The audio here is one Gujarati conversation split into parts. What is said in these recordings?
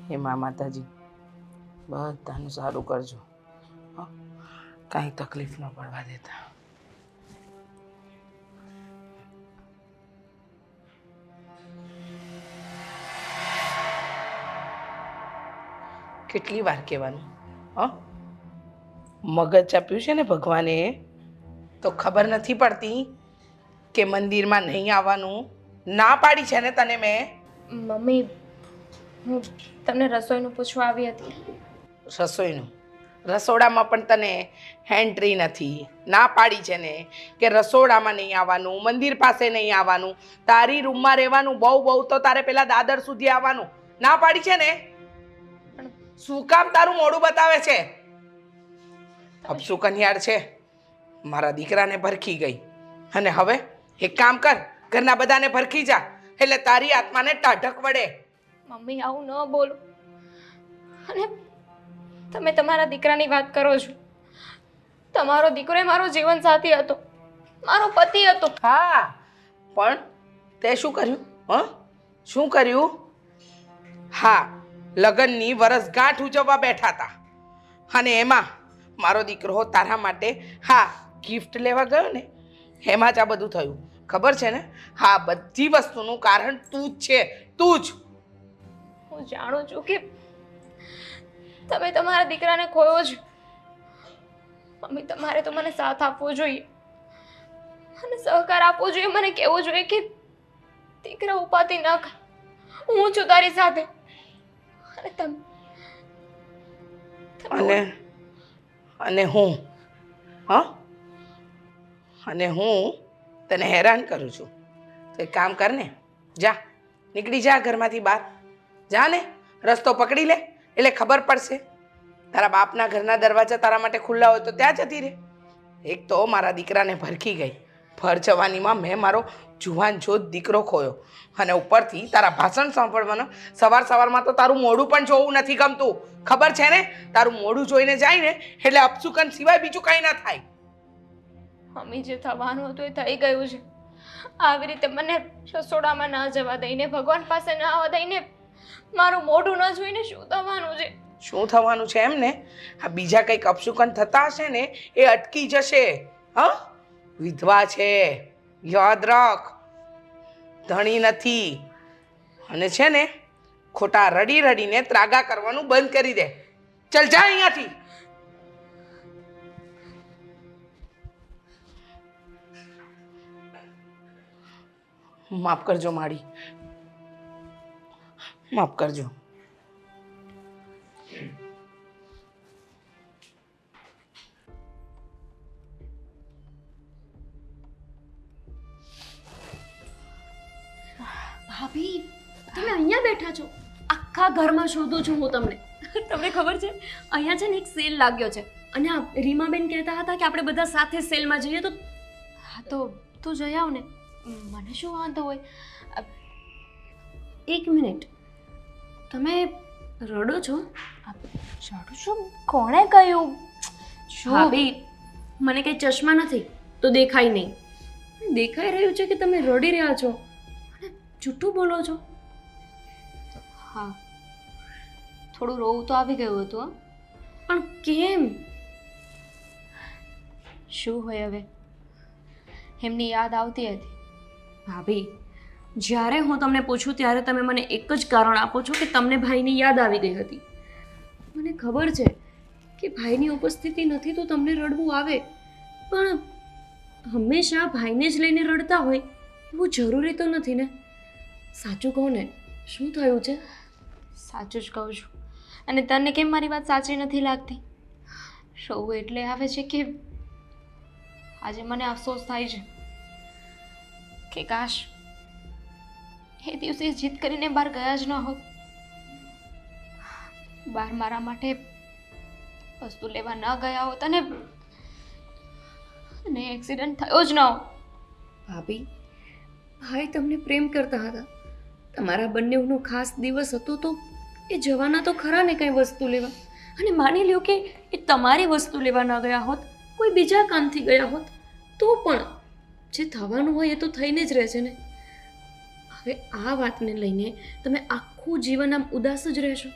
હે મા માતાજી બધાનું સારું કરજો, હો, કાંઈ તકલીફ ન પડવા દેતા. કેટલી વાર કહેવાનું, હ? મગજ આપ્યું છે ને ભગવાને, તો ખબર નથી પડતી કે મંદિરમાં નહીં આવવાનું? ના પાડી છે ને તને મેં. મમ્મી, હું તમને રસોઈનું પૂછવા આવી હતી. રસોઈનું? રસોડામાં પણ તને એન્ટ્રી નથી. ના પાડી છે ને કે રસોડામાં નહીં આવવાનું, મંદિર પાસે નહીં આવવાનું, તારી રૂમમાં રહેવાનું, બહુ તો તારે પેલા દાદર સુધી આવવાનું. ના પાડી છે ને? શું કામ તારું મોઢું બતાવે છે? અપસુ કન્યાળ છે, મારા દીકરાને ભરખી ગઈ, અને હવે એક કામ કર, ઘરના બધાને ભરખી જા, એટલે તારી આત્માને ટાઢક વળે. મમ્મી, આવું ન બોલો. અને તમે તમારા દીકરાની વાત કરો છો. તમારો દીકરો એ મારો જીવન સાથી હતો, મારો પતિ હતો. હા, પણ તે શું કર્યું? શું કર્યું? હા, લગ્નની વરસગાંઠ ઉજવવા બેઠા હતા, અને એમાં મારો દીકરો તારા માટે ગિફ્ટ લેવા ગયો ને, એમાં જ આ બધું થયું. ખબર છે ને? હા, બધી વસ્તુનું કારણ તું જ છે, તું જ. હું જાણું છું કે તમે તમારા દીકરાને ખોયો છો. મમ્મી, તમારે તો મને સાથ આપવો જોઈએ અને સહકાર આપવો જોઈએ. મને કહેવું જોઈએ કે દીકરા ઉપાધિ ન કર, હું છું તારી સાથે. અને અને હું અને હું તને હેરાન કરું છું, તો એક કામ કર ને, જા, નીકળી જા ઘરમાંથી બહાર. જા ને, રસ્તો પકડી લે, એટલે ખબર પડશે. તારા બાપના ઘરના દરવાજા તારા માટે ખુલ્લા હોય તો ત્યાં જતી રહે. એક તો મારા દીકરાને ભરખી ગઈ, ભર જવાનીમાં મેં મારો જુવાન જોત દીકરો ખોયો, અને ઉપરથી તારા ભાષણ સાંભળવાના. સવારમાં તો તારું મોઢું પણ જોવું નથી ગમતું. ખબર છે ને? તારું મોઢું જોઈને જાય ને એટલે અપસુકન સિવાય બીજું કંઈ ના થાય. મમ્મી, જે થવાનું હતું એ થઈ ગયું છે. આવી રીતે મને રસોડામાં ના જવા દઈને, ભગવાન પાસે ના આવવા દઈને, મારું મોઢું ન જોઈને શું થવાનું છે? શું થવાનું છે એમ ને? આ બીજા કંઈક અપશુકન થતા હશે ને એ અટકી જશે. વિધવા છે, યાદ રાખ, ધણી નથી. અને છે ને, ખોટા રડીને ત્રાગા કરવાનું બંધ કરી દે. ચલ જા અહીંયાથી. માફ કરજો માડી, માફ કરજો. ભાભી, તમે અહીંયા બેઠા છો? આખા ઘરમાં શોધું છું હું તમને. તમને ખબર છે, અહીંયા છે ને એક સેલ લાગ્યો છે, અને આ રીમાબેન કહેતા હતા કે આપણે બધા સાથે સેલમાં જઈએ. તો હા, તો તું જઈ આવ ને, મને શું વાંધો હોય. એક મિનિટ, તમે રડો છો? રડું છું? કોણે કહ્યું? ભાભી, મને કંઈ ચશ્મા નથી તો દેખાય નહીં. દેખાઈ રહ્યું છે કે તમે રડી રહ્યા છો અને જૂઠું બોલો છો. હા, થોડું રોવું તો આવી ગયું હતું. પણ કેમ? શું હોય હવે, એમની યાદ આવતી હતી. ભાભી, જ્યારે હું તમને પૂછું ત્યારે તમે મને એક જ કારણ આપો છો કે તમને ભાઈની યાદ આવી ગઈ હતી. મને ખબર છે કે ભાઈની ઉપસ્થિતિ નથી તો તમને રડવું આવે, પણ હંમેશા ભાઈને જ લઈને રડતા હોય એવું જરૂરી તો નથી ને. સાચું કહો ને, શું થયું છે? સાચું જ કહું છું. અને તને કેમ મારી વાત સાચી નથી લાગતી? રોવું એટલે આવે છે કે આજે મને અફસોસ થાય છે કે કાશ એ દિવસે જીદ કરીને બહાર ગયા જ ન હોત. બહાર મારા માટે વસ્તુ લેવા ન ગયા હોત અને એક્સિડન્ટ થયો જ ન હોત. ભાભી, ભાઈ તમને પ્રેમ કરતા હતા, તમારા બંનેનો ખાસ દિવસ હતો, તો એ જવાના તો ખરા ને કંઈ વસ્તુ લેવા. અને માની લ્યો કે એ તમારી વસ્તુ લેવા ન ગયા હોત, કોઈ બીજા કામથી ગયા હોત, તો પણ જે થવાનું હોય એ તો થઈને જ રહે છે ને. હવે આ વાતને લઈને તમે આખું જીવન આમ ઉદાસ જ રહેશો.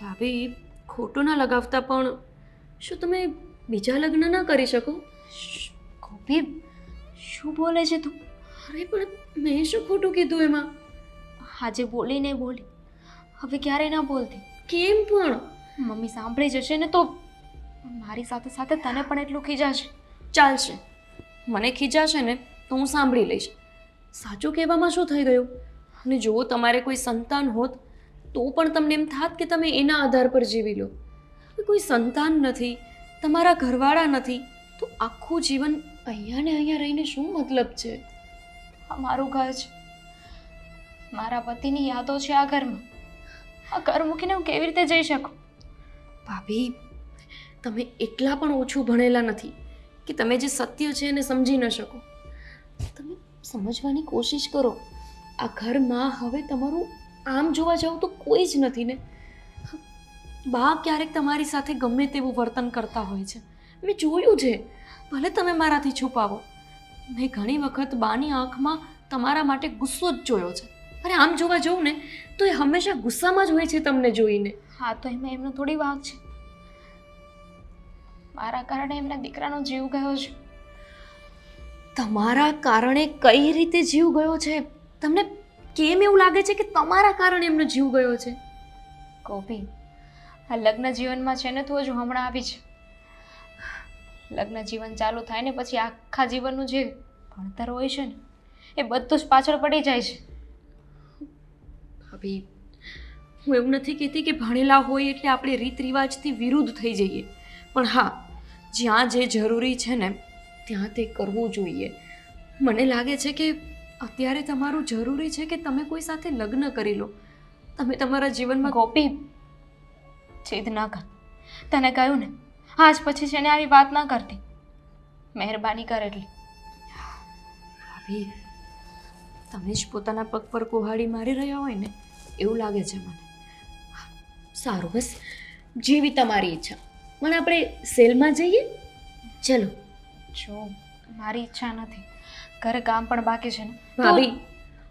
ભાભી ખોટું ના લગાવતા, પણ શું તમે બીજા લગ્ન ના કરી શકો? ગોપી, શું બોલે છે તું? અરે પણ મેં શું ખોટું કીધું એમાં? આજે બોલી ને બોલી, હવે ક્યારે ના બોલતી. કેમ પણ? મમ્મી સાંભળી જશે ને તો મારી સાથે સાથે તને પણ એટલું ખીજાશે. ચાલશે, મને ખીજાશે ને તો હું સાંભળી લઈશ. સાચું કહેવામાં શું થઈ ગયું? અને જો તમારે કોઈ સંતાન હોત તો પણ તમને એમ થાત કે તમે એના આધાર પર જીવી લો. હવે કોઈ સંતાન નથી, તમારા ઘરવાળા નથી, તો આખું જીવન અહીંયા ને અહીંયા રહીને શું મતલબ છે? આ મારું ઘર છે, મારા પતિની યાદો છે આ ઘરમાં. આ ઘર મૂકીને હું કેવી રીતે જઈ શકું? ભાભી, તમે એટલા પણ ઓછું ભણેલા નથી કે તમે જે સત્ય છે એને સમજી ન શકો. તમે સમજવાની કોશિશ કરો. આ ઘરમાં હવે તમારું આમ જોવા જાવ તો કોઈ જ નથી ને. બા ક્યારેક તમારી સાથે ગમે તેવું વર્તન કરતા હોય છે, મેં જોયું છે. ભલે તમે મારાથી છુપાવો, મેં ઘણી વખત બાની આંખમાં તમારા માટે ગુસ્સો જ જોયો છે. અરે આમ જોવા જાઉં ને તો એ હંમેશા ગુસ્સામાં જ હોય છે તમને જોઈને. હા, તો એમાં એમનો થોડી વાંક છે. મારા કારણે એમના દીકરાનો જીવ ગયો છે. તમારા કારણે કઈ રીતે જીવ ગયો છે? તમને કેમ એવું લાગે છે કે તમારા કારણે એમનો જીવ ગયો છે? ગોપી, આ લગ્ન જીવનમાં છે ને તું હજુ હમણાં આવી છે. લગ્ન જીવન ચાલુ થાય ને પછી આખા જીવનનું જે ભણતર હોય છે ને એ બધું જ પાછળ પડી જાય છે. ભાભી, હું એવું નથી કહેતી કે ભણેલા હોય એટલે આપણે રીત રિવાજથી વિરુદ્ધ થઈ જઈએ, પણ હા, જ્યાં જે જરૂરી છે ને ત્યાં તે કરવું જોઈએ. મને લાગે છે કે અત્યારે તમારું જરૂરી છે કે તમે કોઈ સાથે લગ્ન કરી લો. તમે તમારા જીવનમાં ગોપી, જીદ ના કર. તને કહ્યું ને, આજ પછી છે ને આવી વાત ના કરતી. મહેરબાની કર એટલી. ભાભી, તમે જ પોતાના પગ પર કુહાડી મારી રહ્યા હોય ને એવું લાગે છે મને. સારું, બસ જેવી તમારી ઈચ્છા. પણ આપણે સેલમાં જઈએ? ચલો. જો મારી ઈચ્છા નથી, ઘરે કામ પણ બાકી છે ને. ભાભી,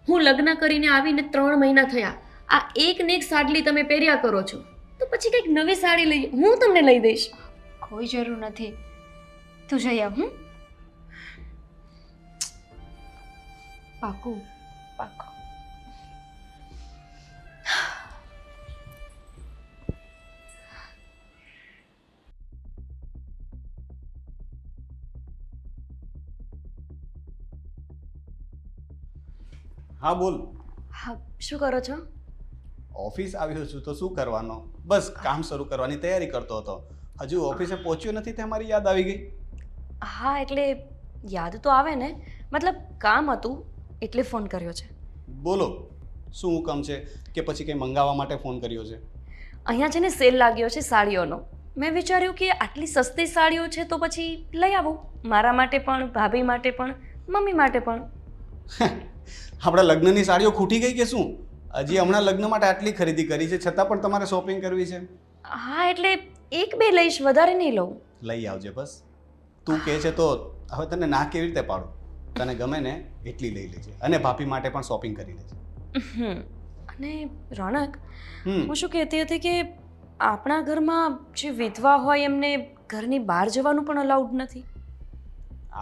હું લગ્ન કરીને આવીને 3 મહિના થયા. આ એક ને એક સાડલી તમે પહેર્યા કરો છો, તો પછી કંઈક નવી સાડી લઈ હું તમને લઈ દઈશ. કોઈ જરૂર નથી, તું જઈ આવ. પાકું? પાક્કો. હા બોલ. હા, શું કરો છો? ઓફિસ આવ્યો છું તો શું કરવાનો, બસ કામ શરૂ કરવાની તૈયારી કરતો હતો. હજુ ઓફિસે પહોંચ્યો નથી તે મારી યાદ આવી ગઈ. હા, એટલે યાદ તો આવે ને, મતલબ કામ હતું એટલે ફોન કર્યો છે. બોલો, શું હુકમ છે કે પછી કંઈ મંગાવવા માટે ફોન કર્યો છે? અહીંયા છે ને સેલ લાગ્યો છે સાડીઓનો. મેં વિચાર્યું કે આટલી સસ્તી સાડીઓ છે તો પછી લઈ આવું, મારા માટે પણ, ભાભી માટે પણ, મમ્મી માટે પણ. આપણા લગ્નની સાડીઓ ખૂટી ગઈ કે શું? હજી હમણાં લગ્ન માટે આટલી ખરીદી કરી છે છતાં પણ તમારે શોપિંગ કરવી છે? હા, એટલે 1-2 લઈશ, વધારે નહીં લઉં. લઈ આવજે બસ. તું કહે છે તો હવે તને ના કેવી રીતે પાડું? તને ગમે ને એટલી લઈ લેજે, અને ભાભી માટે પણ શોપિંગ કરી લેજે. અને રોનક, હું શું કહેતી હતી કે આપણા ઘરમાં જે વિધવા હોય એમને ઘરની બહાર જવાનું પણ અલાઉડ નથી.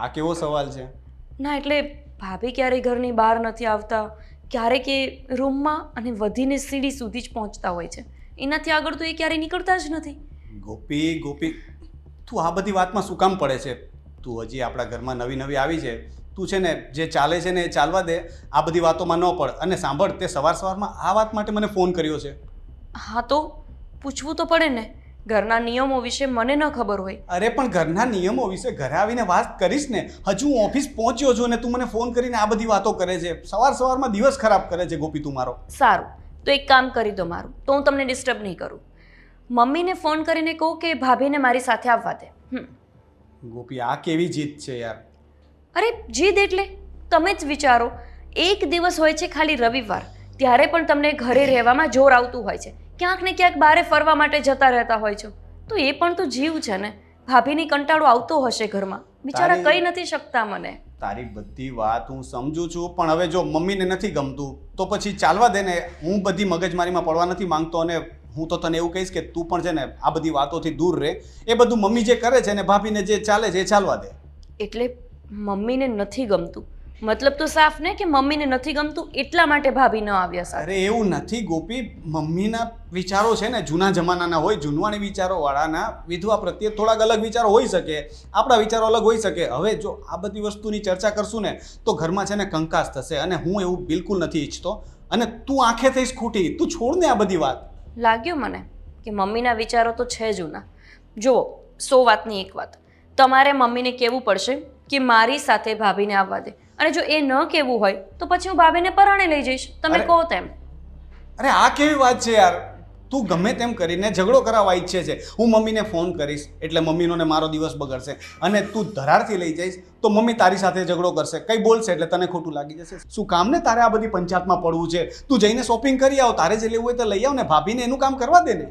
આ કેવો સવાલ છે? ના, એટલે ભાભી ક્યારેય ઘરની બહાર નથી આવતા, ક્યારેક એ રૂમમાં અને વધીને સીડી સુધી જ પહોંચતા હોય છે. એનાથી આગળ તો એ ક્યારેય નીકળતા જ નથી. ગોપી, ગોપી, તું આ બધી વાતમાં શું કામ પડે છે? તું હજી આપણા ઘરમાં નવી નવી આવી છે. તું છે ને જે ચાલે છે ને એ ચાલવા દે, આ બધી વાતોમાં ન પડ. અને સાંભળ, તે સવારમાં આ વાત માટે મને ફોન કર્યો છે. હા, તો પૂછવું તો પડે ને, ઘરના નિયમો વિશે મને ન ખબર હોય. અરે પણ ઘરના નિયમો વિશે ઘરે આવીને વાત કરીશ ને. હજુ હું ઓફિસ પહોંચ્યો છું અને તું મને ફોન કરીને આ બધી વાતો કરે છે. સવારમાં દિવસ ખરાબ કરે છે ગોપી તું મારો. સારું, તો એક કામ કરી દો મારું, તો હું તમને ડિસ્ટર્બ નહીં કરું. મમ્મીને ફોન કરીને કહું કે ભાભીને મારી સાથે આવવા દે. ગોપી, આ કેવી જીદ છે યાર? અરે જીદ એટલે તમે જ વિચારો, એક દિવસ હોય છે ખાલી રવિવાર, ત્યારે પણ તમને ઘરે રહેવામાં જોર આવતું હોય છે. ક્યાંક ને ક્યાંક બહાર ફરવા માટે જતા રહેતા હોય છો, તો એ પણ તો જીવ છે ને. ભાભીની કંટાળો આવતો હશે ઘરમાં, બિચારા કહી નથી શકતા મને. તારી બધી વાત હું સમજુ છું, પણ હવે જો મમ્મીને નથી ગમતું તો પછી ચાલવા દે ને. હું બધી મગજમારીમાં પડવા નથી માંગતો, અને હું તો તને એવું કહીશ કે તું પણ છે ને આ બધી વાતોથી દૂર રહે. એ બધું મમ્મી જે કરે છે ને ભાભીને જે ચાલે છે એ ચાલવા દે. એટલે મમ્મીને નથી ગમતું, મતલબ તો સાફ ને કે મમ્મીને નથી ગમતું એટલા માટે ભાભી ન આવ્યા સાથે. અરે એવું નથી ગોપી, મમ્મીના વિચારો છે ને જૂના જમાનાના હોય, જૂનવાણી વિચારોવાળાના વિધવા પ્રત્યે થોડાક અલગ વિચારો હોઈ શકે, આપણા વિચારો અલગ હોઈ શકે. હવે જો આ બધી વસ્તુની ચર્ચા કરશું ને તો ઘરમાં છે ને કંકાસ થશે, અને હું એવું બિલકુલ નથી ઈચ્છતો. અને તું આંખે થઈશ ખોટી, તું છોડ ને આ બધી વાત. લાગ્યું મને કે મમ્મીના વિચારો તો છે જૂના. જુઓ, 100 વાતની એક વાત, તમારે મમ્મીને કહેવું પડશે કે મારી સાથે ભાભીને આવવા દે, અને જો એ ન કહેવું હોય તો પછી હું ભાભીને પરાણે લઈ જઈશ, તમે કહો તેમ. અરે આ કેવી વાત છે યાર, તું ગમે તેમ કરીને ઝઘડો કરાવવા ઈચ્છે છે. હું મમ્મીને ફોન કરીશ એટલે મમ્મીનો ને મારો દિવસ બગડશે, અને તું ધરારથી લઈ જઈશ તો મમ્મી તારી સાથે ઝઘડો કરશે, કંઈ બોલશે એટલે તને ખોટું લાગી જશે. શું કામ ને તારે આ બધી પંચાયતમાં પડવું છે? તું જઈને શોપિંગ કરી આવ, તારે જે લેવું હોય તો લઈ આવ ને, ભાભીને એનું કામ કરવા દે ને.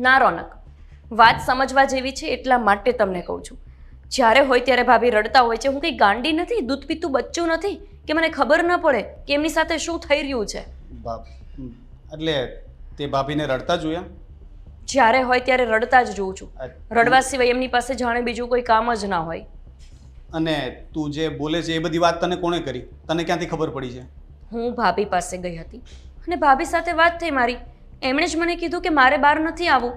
ના રોનક, વાત સમજવા જેવી છે એટલા માટે તમને કહું છું. જ્યારે હોય ત્યારે ભાભી રડતા હોય છે, હું કંઈ ગાંડી નથી, દૂધ પીતું બચ્ચું નથી કે મને ખબર ન પડે કે એમની સાથે શું થઈ રહ્યું છે. એટલે તે ભાભીને રડતા જોયા? જ્યારે હોય ત્યારે રડતા જ જોઉં છું. રડવા સિવાય એમની પાસે જાણે બીજું કોઈ કામ જ ના હોય. અને તું જે બોલે છે એ બધી વાત તને કોણે કરી? તને ક્યાંથી ખબર પડી છે? હું ભાભી પાસે ગઈ હતી અને ભાભી સાથે વાત થઈ મારી. એમણે જ મને કીધું કે મારે બહાર નથી આવવું.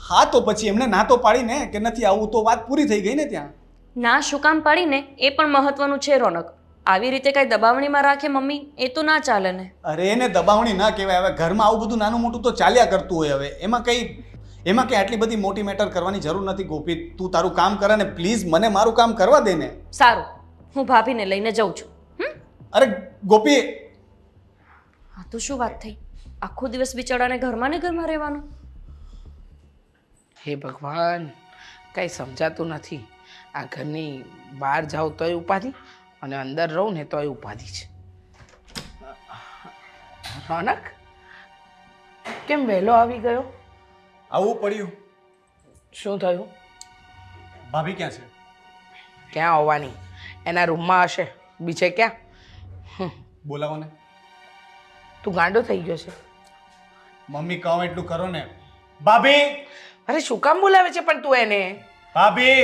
હા તો પછી એમને ના તો પાડીને કે નથી આવું, તો વાત પૂરી થઈ ગઈ ને ત્યાં. ના શું કામ પાડીને એ પણ મહત્વનું છે રોનક. આવી રીતે કાંઈ દબાવણીમાં રાખે મમ્મી, એ તો ના ચાલે ને. અરે એને દબાવણી ના કહેવાય. હવે ઘરમાં આવું બધું નાનું મોટું તો ચાલ્યા કરતું હોય. હવે એમાં કંઈ આટલી બધી મોટી મેટર કરવાની જરૂર નથી ગોપી. તું તારું કામ કરે ને પ્લીઝ, મને મારું કામ કરવા દે ને. સારું, હું ભાભીને લઈને જાઉં છું. અરે ગોપી, હા તો શું વાત થઈ? આખો દિવસ બિચારાને ઘરમાં ને ઘરમાં રહેવાનું. હે ભગવાન, કંઈ સમજાતું નથી. આ ઘરની બહાર જાઉં તોય ઉપાધિ, અને અંદર રહું ને તોય ઉપાધિ છે. રોનક, કેમ વહેલો આવી ગયો? આવું પડ્યું. શું થયું? ભાભી ક્યાં છે? ક્યાં હોવાની? એના રૂમમાં હશે, બીજે ક્યાં? બોલાવો ને. તું ગાંડો થઈ ગયો છે? મમ્મી કહો એટલું કરો ને. ભાભી! અરે શું કામ બોલાવે છે પણ તું એને? ભાભી!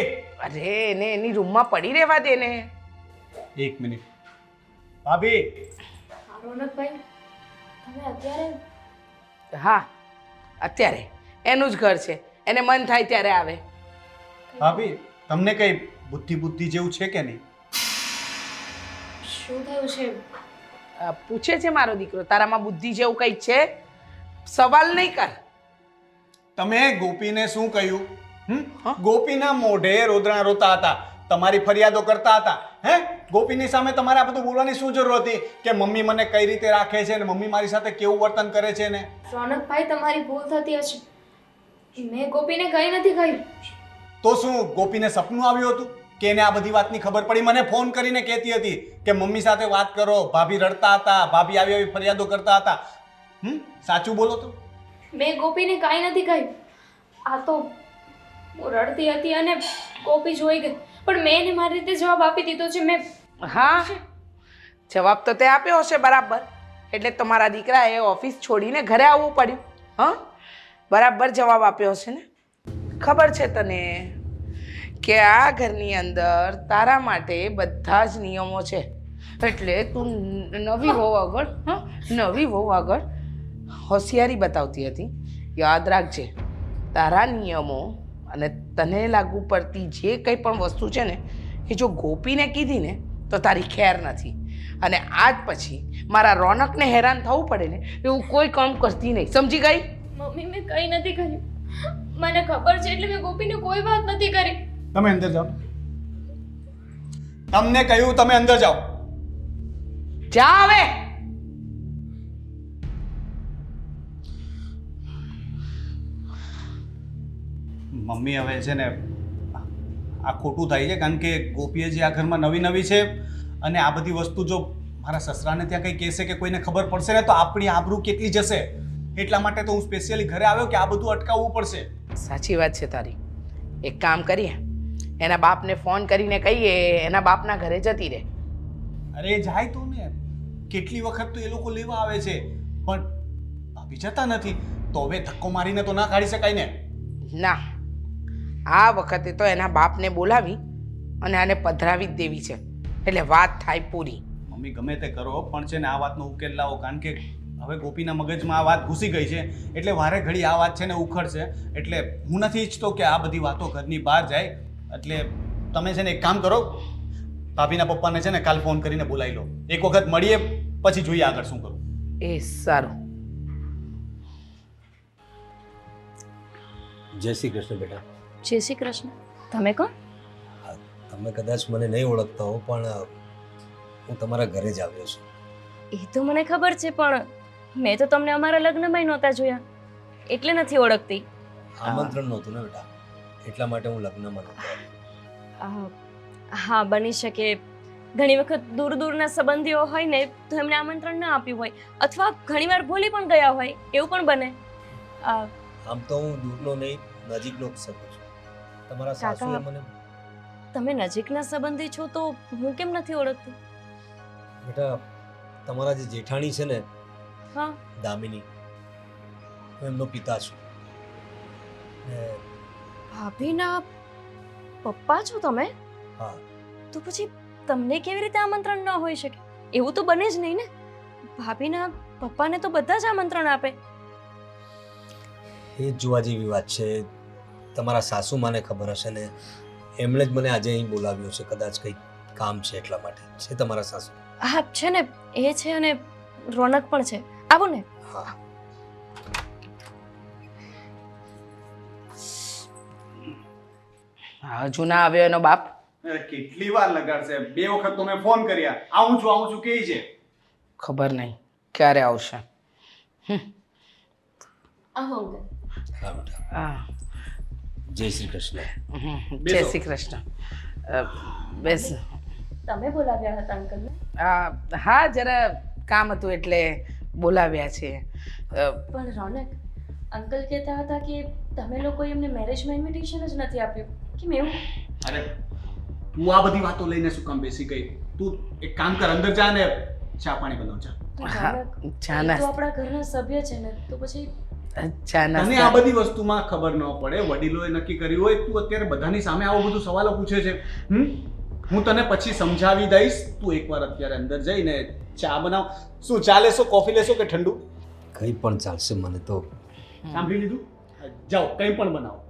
અરે એને એની રૂમમાં પડી રહેવા દે ને. એક મિનિટ. ભાભી! રોનકભાઈ, તમે અત્યારે? હા, અત્યારે એનું જ ઘર છે, એને મન થાય ત્યારે આવે. ભાભી, તમને કઈ બુદ્ધિ જેવું છે કે નહીં? શું થયું છે? પૂછે છે મારો દીકરો, તારામાં બુદ્ધિ જેવું કંઈ છે? સવાલ નહીં કર. તમે ગોપીને શું કહ્યું? ગોપીના મોઢે રોદણા રોતા હતા, તમારી ફરિયાદો કરતા હતા. ગોપીની સામે તમારે આ બધું બોલવાની શું જરૂર હતી કે મમ્મી મને કઈ રીતે રાખે છે ને મમ્મી મારી સાથે કેવું વર્તન કરે છે ને? રોનકભાઈ, તમારી ભૂલ થતી હશે. મેં ગોપીને કંઈ નથી કહ્યું. તો શું ગોપીને સપનું આવ્યું હતું કે એને આ બધી વાતની ખબર પડી? મને ફોન કરીને કહેતી હતી કે મમ્મી સાથે વાત કરો, ભાભી રડતા હતા, ભાભી આવી આવી ફરિયાદો કરતા હતા. સાચું બોલો તો. મેં ગોપીને કાંઈ નથી કહ્યું. આ તો હું રડતી હતી અને ગોપી જોઈ ગઈ, પણ મેં એને મારી રીતે જવાબ આપી દીધો છે. હા, જવાબ તો તે આપ્યો હશે બરાબર, એટલે તમારા દીકરાએ ઓફિસ છોડીને ઘરે આવવું પડ્યું. હા, બરાબર જવાબ આપ્યો હશે ને. ખબર છે તને કે આ ઘરની અંદર તારા માટે બધા જ નિયમો છે, એટલે તું નવી વહુ આગળ હોશિયારી બતાવતી હતી. યાદ રાખજે, તારા નિયમો અને તને લાગુ પડતી જે કંઈ પણ વસ્તુ છે ને એ જો ગોપીને કીધી ને તો તારી ખેર નથી. અને આજ પછી મારા રોનકને હેરાન થવું પડે ને એવું કોઈ કામ કરતી નહીં, સમજી ગઈ? મમ્મી, મેં કંઈ નથી કર્યું. મને ખબર છે એટલે મેં ગોપીને કોઈ વાત નથી કરી. તમે અંદર જાઓ. તમને કહ્યું તમે અંદર જાઓ. જા હવે. મમ્મી હવે છે ને આ ખોટું થાય છે કારણ કે ગોપીએ જે આ ઘરમાં નવી છે, અને આ બધી વસ્તુ જો મારા સસરાને ત્યાં કંઈ કહેશે કે કોઈને ખબર પડશે ને તો આપણી આબરૂ કેટલી જશે. એટલા માટે તો હું સ્પેશિયલી ઘરે આવ્યો કે આ બધું અટકાવવું પડશે. સાચી વાત છે તારી. એક કામ કરીએ, એના બાપને ફોન કરીને કહીએ એના બાપના ઘરે જતી રહે. અરે જાય તો ને, કેટલી વખત તો એ લોકો લેવા આવે છે પણ ભાભી જતા નથી. તો હવે ધક્કો મારીને તો ના કાઢી શકાય ને. ના, આ વખતે તો એના બાપને બોલાવી અને આને પધરાવી જ દેવી છે, એટલે વાત થાય પૂરી. મમ્મી ગમે તે કરો પણ છે ને આ વાતનો ઉકેલ લાવો, કારણ કે હવે ગોપીના મગજમાં આ વાત ઘૂસી ગઈ છે, એટલે વારે ઘડી આ વાત છે ને ઉખડશે. એટલે હું નથી ઈચ્છતો કે આ બધી વાતો ઘરની બહાર જાય. એટલે તમે છે ને એક કામ કરો, ભાભીના પપ્પાને છે ને કાલ ફોન કરીને બોલાવી લો, એક વખત મળીએ પછી જોઈએ આગળ શું કરું. એ સારું. જય શ્રી કૃષ્ણ બેટા. જય શ્રી કૃષ્ણ. તમે કોણ? તમે કદાચ મને નહીં ઓળખતા હો, પણ હું તમારા ઘરે જ આવ્યો છું. એ તો મને ખબર છે, પણ મેં તો તમને અમારા લગ્નમાં નહોતા જોયા, એટલે નથી ઓળખતી. આમંત્રણ નહોતું ને બેટા, એટલા માટે હું લગ્નમાં નહોતો આવ્યો. હા, બની શકે. ઘણી વખત દૂર દૂરના સંબંધીઓ હોય ને તો એમને આમંત્રણ ના આપ્યું હોય, અથવા ઘણીવાર ભૂલી પણ ગયા હોય, એવું પણ બને. આમ તો હું દૂરનો નહીં, નજીકનો જ શકું છું. તમારા સાસુએ મને. તમે નજીકના સંબંધી છો તો હું કેમ નથી ઓળખતી? બેટા, તમારા જે જેઠાણી છે ને, હા, દામિની, હું એમનો પિતા છું. ભાભીના પપ્પા છો તમે? હા. તો પછી તમને કેવી રીતે આમંત્રણ ન હોઈ શકે? એવું તો બને જ નહીં ને. ભાભીના પપ્પાને તો બધા જ આમંત્રણ આપે. એ જ જોવા જેવી વાત છે. તમારા સાસુ માને ખબર હશે ને, એમણે જ મને આજે અહીં બોલાવ્યો છે, કદાચ કંઈક કામ છે એટલા માટે. છે તમારા સાસુ? હા છે ને, એ છે અને રોનક પણ છે. આવો ને. હા. હજુ ના આવ્યો એનો બાપ? કેટલી વાર લગાડશે? 2 વખત તો મેં ફોન કર્યા, આવું છું કહે છે. ખબર નહીં ક્યારે આવશે. આવો. હા બેટા. હા. જય શ્રી કૃષ્ણ. જય શ્રી કૃષ્ણ. બેસ. તમે બોલાવ્યા હતા અંકલને? હા, જરા કામ હતું એટલે બોલાવ્યા છે. પણ રોનક, અંકલ કહેતા હતા કે તમે લોકો એમને મેરેજમાં ઇન્વિટેશન જ નથી આપ્યું. કેમ એવું? અરે તું આ બધી વાતો લઈને શું કામ બેસી ગઈ? તું એક કામ કર, અંદર જા ને ચા પાણી બનાવ. જા. રોનક, એ તો આપણા ઘરના સભ્ય છે ને, તો પછી તને આ બધી વસ્તુમાં ખબર ન પડે? વડીલોએ નક્કી કર્યું હોય, તું અત્યારે બધાની સામે આવો બધું સવાલો પૂછે છે. હું તને પછી સમજાવી દઈશ. તું એકવાર અત્યારે અંદર જઈને ચા બનાવ. શું ચા લેશો, કોફી લેશો કે ઠંડુ? કંઈ પણ ચાલશે મને તો. સાંભળી લીધું? જાઓ, કંઈ પણ બનાવો.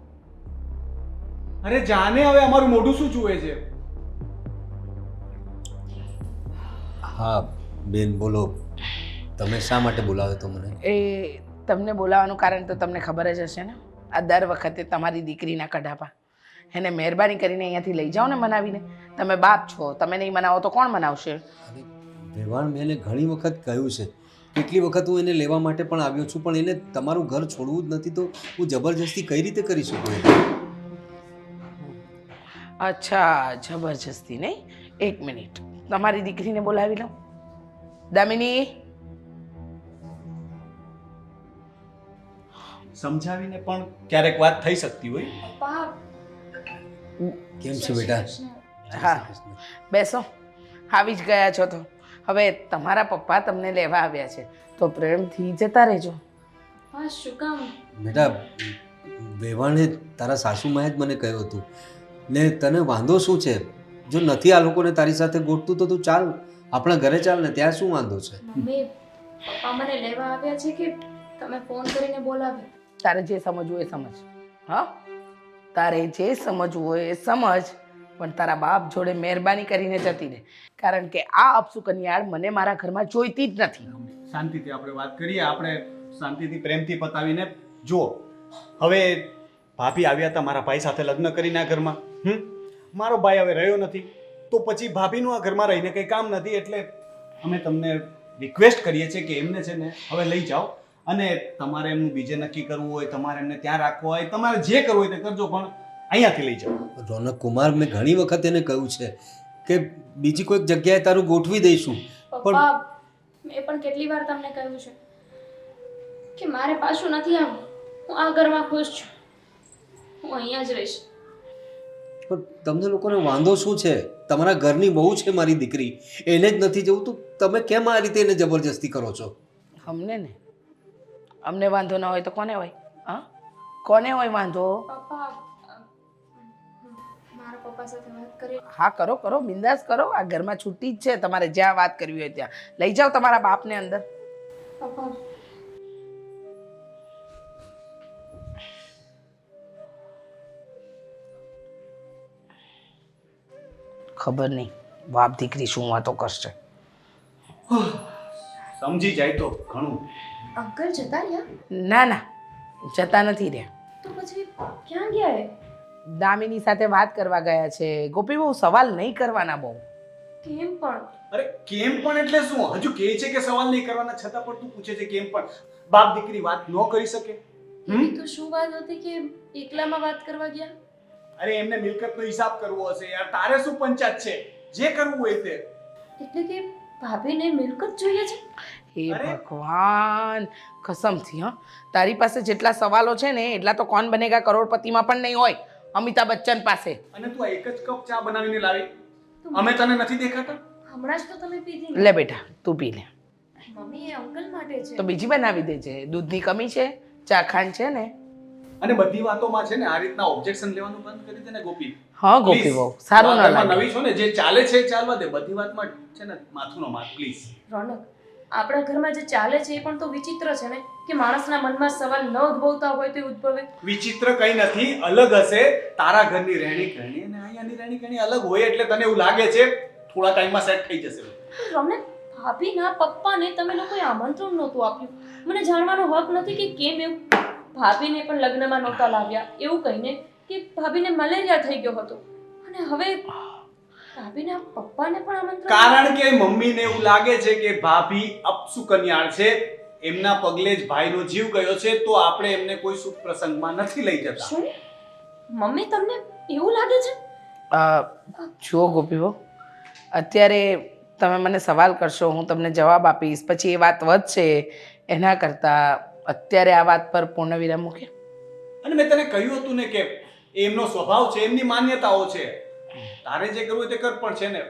અરે જાને, હવે અમારું મોઢું શું જુએ છે? હા બેન, બોલો. તમે શા માટે બોલાવ્યો તો મને? એ તમને બોલાવવાનું કારણ તો તમને ખબર જ હશે ને. આ દર વખતે તમારી દીકરીના કઢાપા, એને મહેરબાની કરીને અહીંયાથી લઈ જાઓ ને મનાવીને. તમે બાપ છો, તમે નહીં મનાવો તો કોણ મનાવશે? વેવાણ, મેં એને ઘણી વખત કહ્યું છે, કેટલી વખત હું એને લેવા માટે પણ આવ્યો છું, પણ એને તમારું ઘર છોડવું જ નથી, તો હું જબરજસ્તી કઈ રીતે કરી શકું? અચ્છા, જબરજસ્તી નહીં. 1 મિનિટ, તમારી દીકરીને બોલાવી લઉં. દામિની. સમજાવીને પણ ક્યારેક વાત થઈ શકતી હોય. પપ્પા, કેમ છે બેટા? હા, બેસો. આવી જ ગયા છો તો હવે તમારા પપ્પા તમને લેવા આવ્યા છે, તો પ્રેમથી જતા રહેજો. હા, શું કામ? બેટા, વેવાણે તારા સાસુમાએ જ મને કહ્યું હતું ને, તને વાંધો શું છે? જો નથી આ લોકોને તારી સાથે ગોઠતું તો તું ચાલ, આપણા ઘરે ચાલ ને, ત્યાં શું વાંધો છે? મમ્મી, પપ્પા મને લેવા આવ્યા છે કે તમે ફોન કરીને બોલાવ્યા? તારે જે સમજવું એ સમજ. હા, તારે જે સમજવું હોય એ સમજ, પણ તારા બાપ જોડે મહેરબાની કરીને જતી રહે, કારણ કે આ અપસુકન્યાળ મને મારા ઘરમાં જોઈતી જ નથી. શાંતિથી આપણે વાત કરીએ, આપણે શાંતિથી પ્રેમથી પતાવીને. જુઓ, હવે ભાભી આવ્યા હતા મારા ભાઈ સાથે લગ્ન કરીને આ ઘરમાં. મારો ભાઈ હવે રહ્યો નથી, તો પછી ભાભીનું આ ઘરમાં રહીને કંઈ કામ નથી, એટલે અમે તમને રિક્વેસ્ટ કરીએ છીએ કે એમને છે ને હવે લઈ જાઓ. અને તમારે એમનું બીજે નક્કી કરવું હોય, તમારે એમને ત્યાં રાખવું હોય, તમારે જે કરવું હોય તે કરજો, પણ અહીંયાથી લઈ જાઓ. રોનક કુમાર, મેં ઘણી વખત એને કહ્યું છે કે બીજી કોઈક જગ્યાએ તારું ગોઠવી દઈશું, પપ્પા, મેં પણ કેટલી વાર તમને કહ્યું છે કે મારે પાછું નથી આવવું. હું આ ઘરમાં ખુશ છું, હું અહીંયા જ રહીશ. પણ તમને લોકોને વાંધો શું છે? તમારા ઘરની બહુ છે મારી દીકરી, એને જ નથી જવું તો તમે કેમ આ રીતે એને જબરજસ્તી કરો છો? અમને ને અમને વાંધો ન હોય તો કોને હોય? હા, કોને હોય વાંધો? પપ્પા મારા પપ્પા સાથે વાત કરી. હા, કરો કરો, બિંદાસ કરો. આ ઘરમાં છૂટી જ છે, તમારે જ્યાં વાત કરવી હોય ત્યાં લઈ જાઓ તમારા બાપને અંદર. પપ્પા ખબર નહીં બાપ દીકરી શું વાતો કરશે. સમજી જાય તો ઘણું. અંકલ જતા રહ્યા? ના ના, જતા નથી રહ્યા. તો પછી ક્યાં ગયા એ? દામિની સાથે વાત કરવા ગયા છે. ગોપી બહુ સવાલ નહીં કરવાના બહુ. કેમ પણ? અરે કેમ પણ એટલે શું? હજુ કહે છે કે સવાલ નહીં કરવાના, છતાં પણ તું પૂછે છે કેમ પણ. બાપ દીકરી વાત ન કરી શકે? એવી તો શું વાત હતી કે એકલામાં વાત કરવા ગયા? અરે એમને મિલકતનો હિસાબ કરવો હશે યાર. તારે શું પંચાયત છે? જે કરવું હોય તે. એટલે કે ભાભીને મિલકત જોઈએ છે? હે અરે! ભગવાન, કસમથી હા, તારી પાસે જેટલા સવાલો છે ને એટલા તો કોણ બનેગા કરોડપતિમાં પણ નહીં હોય, અમિતાભ બચ્ચન પાસે. અને તું આ એક જ કપ ચા બનાવીને લાવી? અમે તને નથી દેખાતા? હમણાં જ તો તમે પીધી ને. લે બેટા, તું પી લે. મમ્મી એ અંકલ માટે છે. તો બીજી બનાવી દેજે. દૂધની કમી છે, ચા ખાંડ છે ને. અને બધી વાતોમાં છે ને આ રીતના ઓબ્જેક્શન લેવાનું બંધ કરી દે ને ગોપી. હા ગોપી બહુ સારું ના લાગે. નવી છો ને, જે ચાલે છે એ ચાલવા દે. બધી વાતમાં છે ને માથું ન માર પ્લીઝ. રોનક, આપણા ઘરમાં જે ચાલે છે એ પણ તો વિચિત્ર છે ને, કે માણસના મનમાં સવાલ ન ઉદ્ભવતા હોય તો ઉદ્ભવે. વિચિત્ર કઈ નથી, અલગ હશે. તારા ઘરની રહેણી કરણી અને અહીંયાની રહેણી કરણી અલગ હોય એટલે તને એવું લાગે છે. થોડા ટાઈમમાં સેટ થઈ જશે. રોનક, ભાભીના પપ્પાને તમે લોકોએ આમંત્રણ નહોતું આપ્યું. મને જાણવાનો હક નથી કે કેમ એવું. ભાભીને પણ લગ્નમાં નહોતા લાવ્યા એવું કહીને કે ભાભીને મલેરિયા થઈ ગયો હતો, અને હવે ભાભીના પપ્પાને પણ આમંત્રણ. કારણ કે મમ્મીને એવું લાગે છે કે ભાભી અપસુકન્યાળ છે, એમના પગલે જ ભાઈનો જીવ ગયો છે, તો આપણે એમને કોઈ શુભ પ્રસંગમાં નથી લઈ જતા. શું મમ્મી, તમને એવું લાગે છે? જુઓ ગોપી બહુ, અત્યારે તમે મને સવાલ કરશો, હું તમને જવાબ આપીશ, પછી એ વાત વધશે. એના કરતાં અત્યારે આ વાત પર પૂર્ણવિરામ મૂકે. અને મેં તને કહ્યું હતું ને કે એમનો સ્વભાવ છે, એમની માન્યતાઓ છે. તારે જે કરવું હોય તે કર, પણ છે ને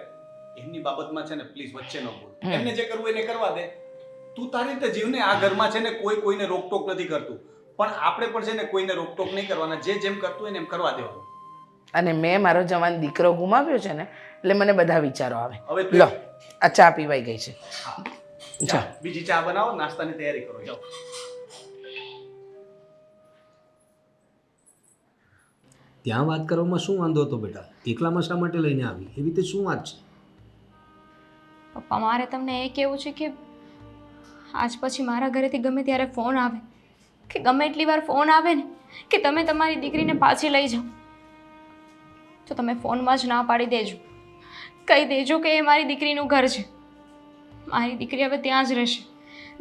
એમની બાબતમાં છે ને પ્લીઝ વચ્ચે ન બોલ. એમને જે કરવું એને કરવા દે. તું તારી રીતે જીવ ને. આ ઘરમાં છે ને કોઈ કોઈને રોકટોક નથી કરતું, પણ આપણે પણ છે ને કોઈને રોકટોક નહીં કરવાના. જે જેમ કરતું હોય ને એમ કરવા દેવાનું. અને મેં મારો જવાન દીકરો ગુમાવ્યો છે ને, એટલે મને બધા વિચારો આવે. હવે લો, આ ચા પીવાઈ ગઈ છે. ચા, બીજી ચા બનાવો, નાસ્તાની તૈયારી કરો. જાઓ. ત્યાં વાત કરવામાં શું વાંધો હતો બેટા? એકલામાં શા માટે લઈને આવી? એવી રીતે શું વાત છે? પપ્પા, મારે તમને એ કહેવું છે કે આજ પછી મારા ઘરેથી ગમે ત્યારે ફોન આવે, કે ગમે એટલી વાર ફોન આવે ને કે તમે તમારી દીકરીને પાછી લઈ જાઓ, તો તમે ફોનમાં જ ના પાડી દેજો. કહી દેજો કે એ મારી દીકરીનું ઘર છે. મારી દીકરી હવે ત્યાં જ રહેશે,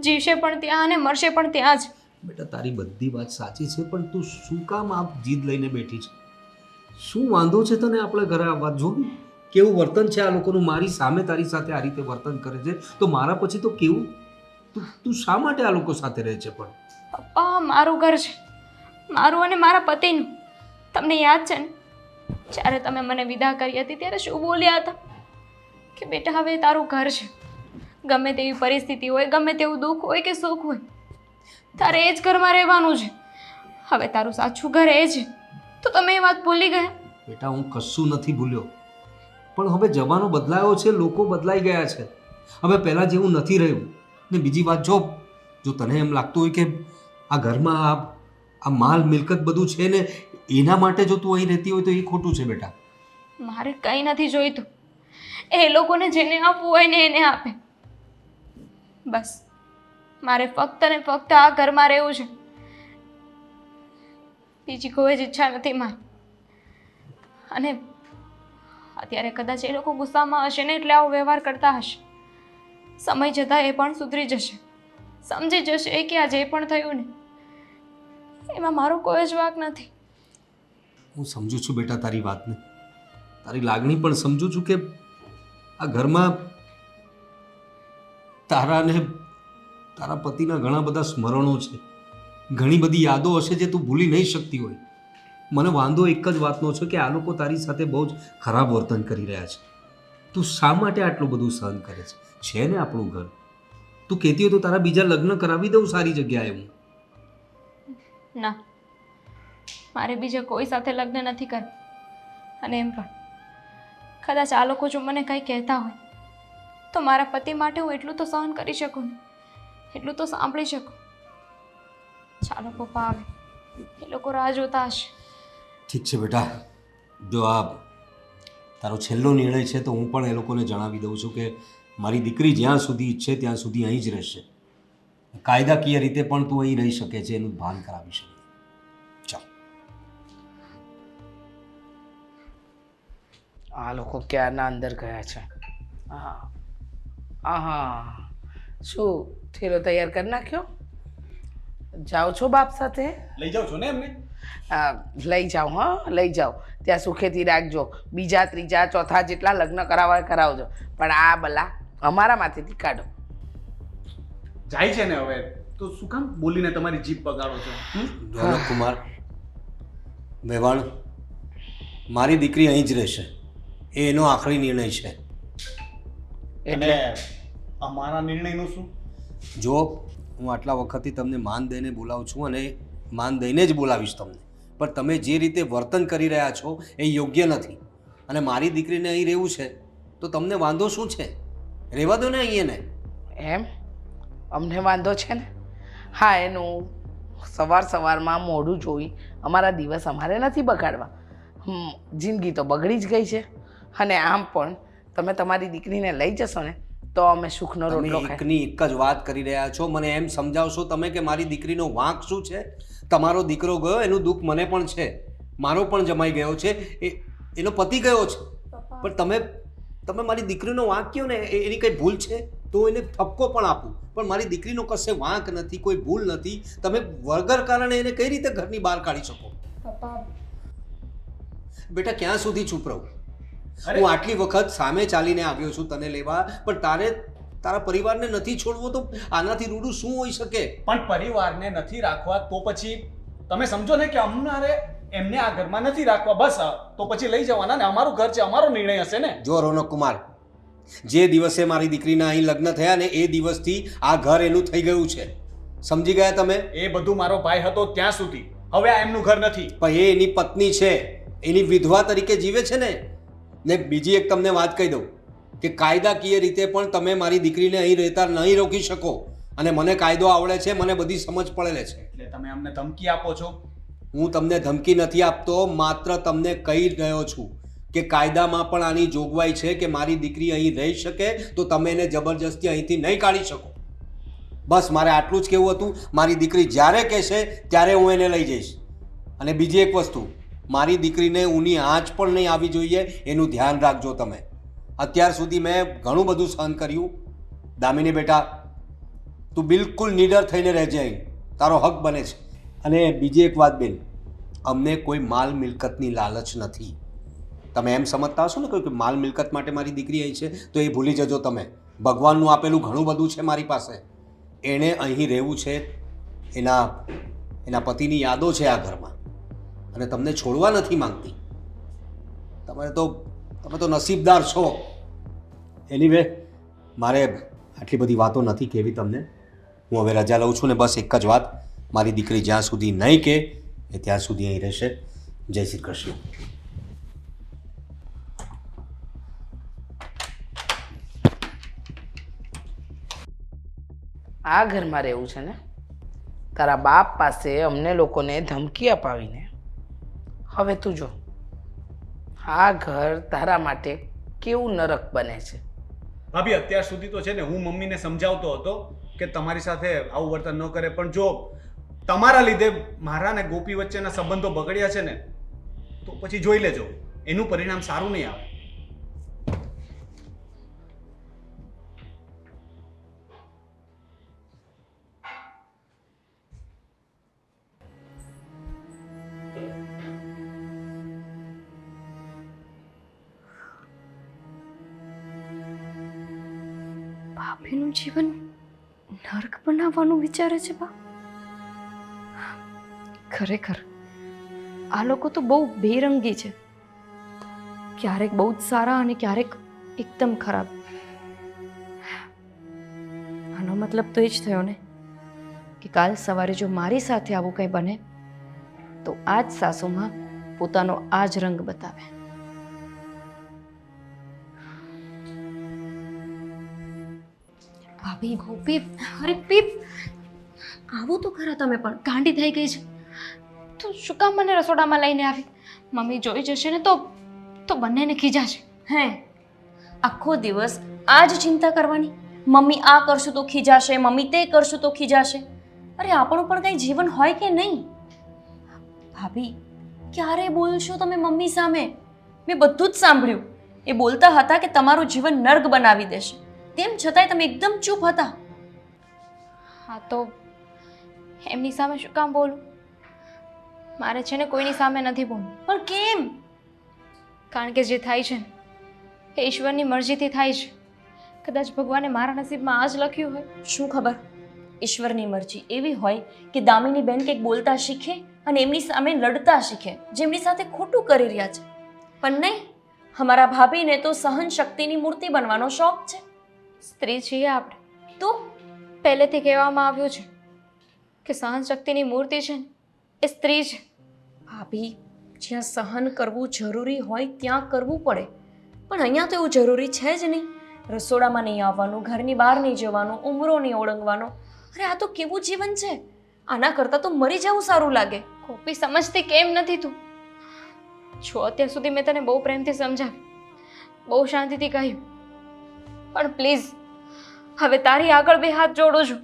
જીવશે પણ ત્યાં અને મરશે પણ ત્યાં જ. બેટા, તારી બધી વાત સાચી છે, પણ તું શું કામ આ જીદ લઈને બેઠી છે? શું વાંધો છે તને આપણે ઘરે આવવા? જો કેવું વર્તન છે આ લોકોનું. મારી સામે તારી સાથે આ રીતે વર્તન કરે છે તો મારા પછી તો કેવું? તું શા માટે આ લોકો સાથે રહે છે? પણ પપ્પા, મારું ઘર છે, મારું અને મારા પતિનું. તમને યાદ છે ને, જ્યારે તમે મને વિદા કરી હતી ત્યારે શું બોલ્યા હતા કે બેટા હવે તારું ઘર છે, ગમે તેવી પરિસ્થિતિ હોય, ગમે તેવું દુઃખ હોય કે સુખ હોય, તારે એ જ ઘરમાં રહેવાનું છે. હવે તારું સાચું ઘર એ છે, તો તમે એ વાત ભૂલી ગયા? બેટા, હું કશું નથી ભૂલ્યો, પણ હવે જમાનો બદલાયો છે, લોકો બદલાઈ ગયા છે. હવે પહેલાં જેવું નથી રહ્યું. ને બીજી વાત, જો તને એમ લાગતું હોય કે આ ઘરમાં આ માલ મિલકત બધું છે ને એના માટે જો તું અહીં રહેતી હોય તો એ ખોટું છે બેટા. મારે કંઈ નથી જોઈતું. એ લોકોને જેને આપવું હોય ને એને આપે. બસ મારે ફક્ત ને ફક્ત આ ઘરમાં રહેવું છે, બીજી કોઈ જ ઈચ્છા નથી મારી. અને અત્યારે કદાચ એ લોકો ગુસ્સામાં હશે ને એટલે આવો વ્યવહાર કરતા હશે. સમય જતાં એ પણ સુધરી જશે, સમજી જશે કે આ જે પણ થયું ને એમાં મારો કોઈ જ વાંક નથી. હું સમજુ છું બેટા તારી વાતને, તારી લાગણી પણ સમજુ છું કે આ ઘરમાં તારા ને તારા પતિના ઘણા બધા સ્મરણો છે, ઘણી બધી યાદો હશે જે તું ભૂલી નહીં શકતી હોય. મને વાંધો એક જ વાતનો છે કે આ લોકો તારી સાથે બહુ જ ખરાબ વર્તન કરી રહ્યા છે. તું શા માટે આટલું બધું સહન કરે છે? છે ને આપણું ઘર. તું કહેતી હોય તો તારા બીજા લગ્ન કરાવી દઉં સારી જગ્યાએ હું. ના, મારે બીજા કોઈ સાથે લગ્ન નથી કરવા. અને એમ પણ કદાચ આ લોકો જો મને કંઈ કહેતા હોય તો મારા પતિ માટે હું એટલું તો સહન કરી શકું ને, એટલું તો સાંભળી શકું. ચાલો પપ્પા આવે, એ લોકો રાહ જોતા હશે. ઠીક છે બેટા, જો આ તારો છેલ્લો નિર્ણય છે તો હું પણ એ લોકોને જણાવી દઉં છું કે મારી દીકરી જ્યાં સુધી ઈચ્છે ત્યાં સુધી અહીં જ રહેશે. કાયદાકીય રીતે પણ તું અહીં રહી શકે છે એનું ભાન કરાવી શકે. ચાલ. આ લોકો ક્યારના અંદર ગયા છે. હા હા, શું થેલો તૈયાર કરી નાખ્યો? જાઓ છો બાપ સાથે? લઈ જાઉં છો ને એમને? લઈ જાઓ, હા લઈ જાઓ. ત્યાં સુખેથી રાખજો. બીજા ત્રીજા ચોથા જેટલા લગ્ન કરાવવા કરાવજો, પણ આ બલા અમારા માથેથી કાઢો. જાય છે ને હવે તો શું કામ બોલીને તમારી જીભ બગાડો છો? રોનક કુમાર મેવાણ, મારી દીકરી અહીં જ રહેશે, એ એનો આખરી નિર્ણય છે. એટલે અમારા નિર્ણયનું શું? જો હું આટલા વખતથી તમને માન દઈને બોલાવું છું અને માન દઈને જ બોલાવીશ તમને, પણ તમે જે રીતે વર્તન કરી રહ્યા છો એ યોગ્ય નથી. અને મારી દીકરીને અહીં રહેવું છે તો તમને વાંધો શું છે? રહેવા દો ને અહીં એને. એમ અમને વાંધો છે ને? હા, એનું સવારમાં મોઢું જોઈ અમારા દિવસ અમારે નથી બગાડવા. જિંદગી તો બગડી જ ગઈ છે. અને આમ પણ તમે તમારી દીકરીને લઈ જશો ને તો અમે સુખનો રોટલો તમે ખાઈ. એકની એક જ વાત કરી રહ્યા છો. મને એમ સમજાવશો તમે કે મારી દીકરીનો વાંક શું છે? તમારો દીકરો ગયો એનું દુઃખ મને પણ છે, મારો પણ જમાઈ ગયો છે, એનો પતિ ગયો છે, પણ તમે મારી દીકરીનો વાંક કયો ને એની કંઈ ભૂલ છે તો એને ઠપકો પણ આપું, પણ મારી દીકરીનો કશે વાંક નથી, કોઈ ભૂલ નથી. તમે વગર કારણે એને કઈ રીતે ઘરની બહાર કાઢી શકો? પપ્પા, બેટા ક્યાં સુધી ચૂપ રહું? હું આટલી વખત સામે ચાલીને આવ્યો છું તને લેવા, પણ તારા પરિવારને નથી છોડવો તો આનાથી રૂડું શું હોઈ શકે? પણ પરિવારને નથી રાખવા તો પછી તમે સમજો ને કે અમારે એમને આ ઘરમાં નથી રાખવા, બસ તો પછી લઈ જવાના ને. અમારું ઘર છે, અમારો નિર્ણય હશે ને. જો રોનક કુમાર, જે દિવસે મારી દીકરીના અહીં લગ્ન થયા ને એ દિવસથી આ ઘર એનું થઈ ગયું છે, સમજી ગયા તમે? એ બધું મારો ભાઈ હતો ત્યાં સુધી, હવે આ એમનું ઘર નથી. પણ એ એની પત્ની છે, એની વિધવા તરીકે જીવે છે ને બીજી એક તમને વાત કહી દઉં કે કાયદાકીય રીતે પણ તમે મારી દીકરીને અહીં રહેતા નહીં રોકી શકો. અને મને કાયદો આવડે છે, મને બધી સમજ પડેલે છે. એટલે તમે અમને ધમકી આપો છો? હું તમને ધમકી નથી આપતો, માત્ર તમને કહી રહ્યો છું કે કાયદામાં પણ આની જોગવાઈ છે કે મારી દીકરી અહીં રહી શકે તો તમે એને જબરજસ્તી અહીંથી નહીં કાઢી શકો. બસ મારે આટલું જ કહેવું હતું. મારી દીકરી જ્યારે કહેશે ત્યારે હું એને લઈ જઈશ. અને બીજી એક વસ્તુ, મારી દીકરીને ઊની આંચ પણ નહીં આવી જોઈએ, એનું ધ્યાન રાખજો તમે. અત્યાર સુધી મેં ઘણું બધું સહન કર્યું. દામિની બેટા, તું બિલકુલ નીડર થઈને રહેજે અહીં, તારો હક બને છે. અને બીજી એક વાત બેન, અમને કોઈ માલ મિલકતની લાલચ નથી. તમે એમ સમજતા હશો ને કોઈ માલ મિલકત માટે મારી દીકરી અહીં છે તો એ ભૂલી જજો તમે. ભગવાનનું આપેલું ઘણું બધું છે મારી પાસે. એણે અહીં રહેવું છે, એના પતિની યાદો છે આ ઘરમાં, અને તમને છોડવા નથી માંગતી. તમે તો નસીબદાર છો. એનીવે, મારે આટલી બધી વાતો નથી કહેવી તમને. હું હવે રજા લઉં છું ને બસ એક જ વાત, મારી દીકરી જ્યાં સુધી નહીં કહે એ ત્યાં સુધી અહીં રહેશે. જય શ્રી કૃષ્ણ. આ ઘરમાં રહેવું છે ને? તારા બાપ પાસે અમને લોકોને ધમકી અપાવીને હવે તું જો આ ઘર તારા માટે કેવું નરક બને છે. ભાભી, અત્યાર સુધી તો છે ને હું મમ્મીને સમજાવતો હતો કે તમારી સાથે આવું વર્તન ન કરે, પણ જો તમારા લીધે મારા ને ગોપી વચ્ચેના સંબંધો બગડ્યા છે ને તો પછી જોઈ લેજો, એનું પરિણામ સારું નહીં આવે. ભાભીનું જીવન નર્ક બનાવવાનું વિચારે છે બા. ખરેખર આ લોકો તો બહુ બેરંગી છે, ક્યારેક બહુ જ સારા અને ક્યારેક એકદમ ખરાબ. આનો મતલબ તો એ જ થયો ને કે કાલ સવારે જો મારી સાથે આવું કંઈ બને તો આ જ સાસુમાં પોતાનો આ જ રંગ બતાવે. ભાભી ગોપી, અરે પીપ, આવું તો ખરા તમે પણ ગાંડી થઈ ગઈ છે. તું શું કામ મને રસોડામાં લઈને આવી? મમ્મી જોઈ જશે ને તો બંનેને ખીજાશે. હે, આખો દિવસ આ જ ચિંતા કરવાની? મમ્મી આ કરશું તો ખીજાશે, મમ્મી તે કરશું તો ખીજાશે. અરે આપણું પણ કંઈ જીવન હોય કે નહીં? ભાભી, ક્યારે બોલશો તમે મમ્મી સામે? મેં બધું જ સાંભળ્યું. એ બોલતા હતા કે તમારું જીવન નર્ક બનાવી દેશે. તેમ છતાંય તમે એકદમ ચૂપ હતા. હા તો એમની સામે શું કામ બોલું? મારે છે ને કોઈની સામે નથી બોલવું. પણ કેમ? કારણ કે જે થાય છે ને એ ઈશ્વરની મરજીથી થાય છે. કદાચ ભગવાને મારા નસીબમાં આ જ લખ્યું હોય. શું ખબર, ઈશ્વરની મરજી એવી હોય કે દામિની બેન કંઈક બોલતા શીખે અને એમની સામે લડતા શીખે, જેમની સાથે ખોટું કરી રહ્યા છે. પણ નહીં, અમારા ભાભીને તો સહન શક્તિની મૂર્તિ બનવાનો શોખ છે. સ્ત્રી છીએ આપણે, તો પહેલેથી કહેવામાં આવ્યું છે કે સહન શક્તિની મૂર્તિ છે ને એ સ્ત્રી છે. ભાભી, જ્યાં સહન કરવું જરૂરી હોય ત્યાં કરવું પડે, પણ અહીંયા તો એવું જરૂરી છે જ નહીં. રસોડામાં નહીં આવવાનું, ઘરની બહાર નહીં જવાનું, ઉંમરો નહીં ઓળંગવાનો. અરે આ તો કેવું જીવન છે! આના કરતાં તો મરી જવું સારું લાગે. ગોપી, સમજતી કેમ નથી તું? જો અત્યાર સુધી મેં તને બહુ પ્રેમથી સમજાવી, બહુ શાંતિથી કહ્યું, પણ પ્લીઝ હવે તારી આગળ બે હાથ જોડું છું,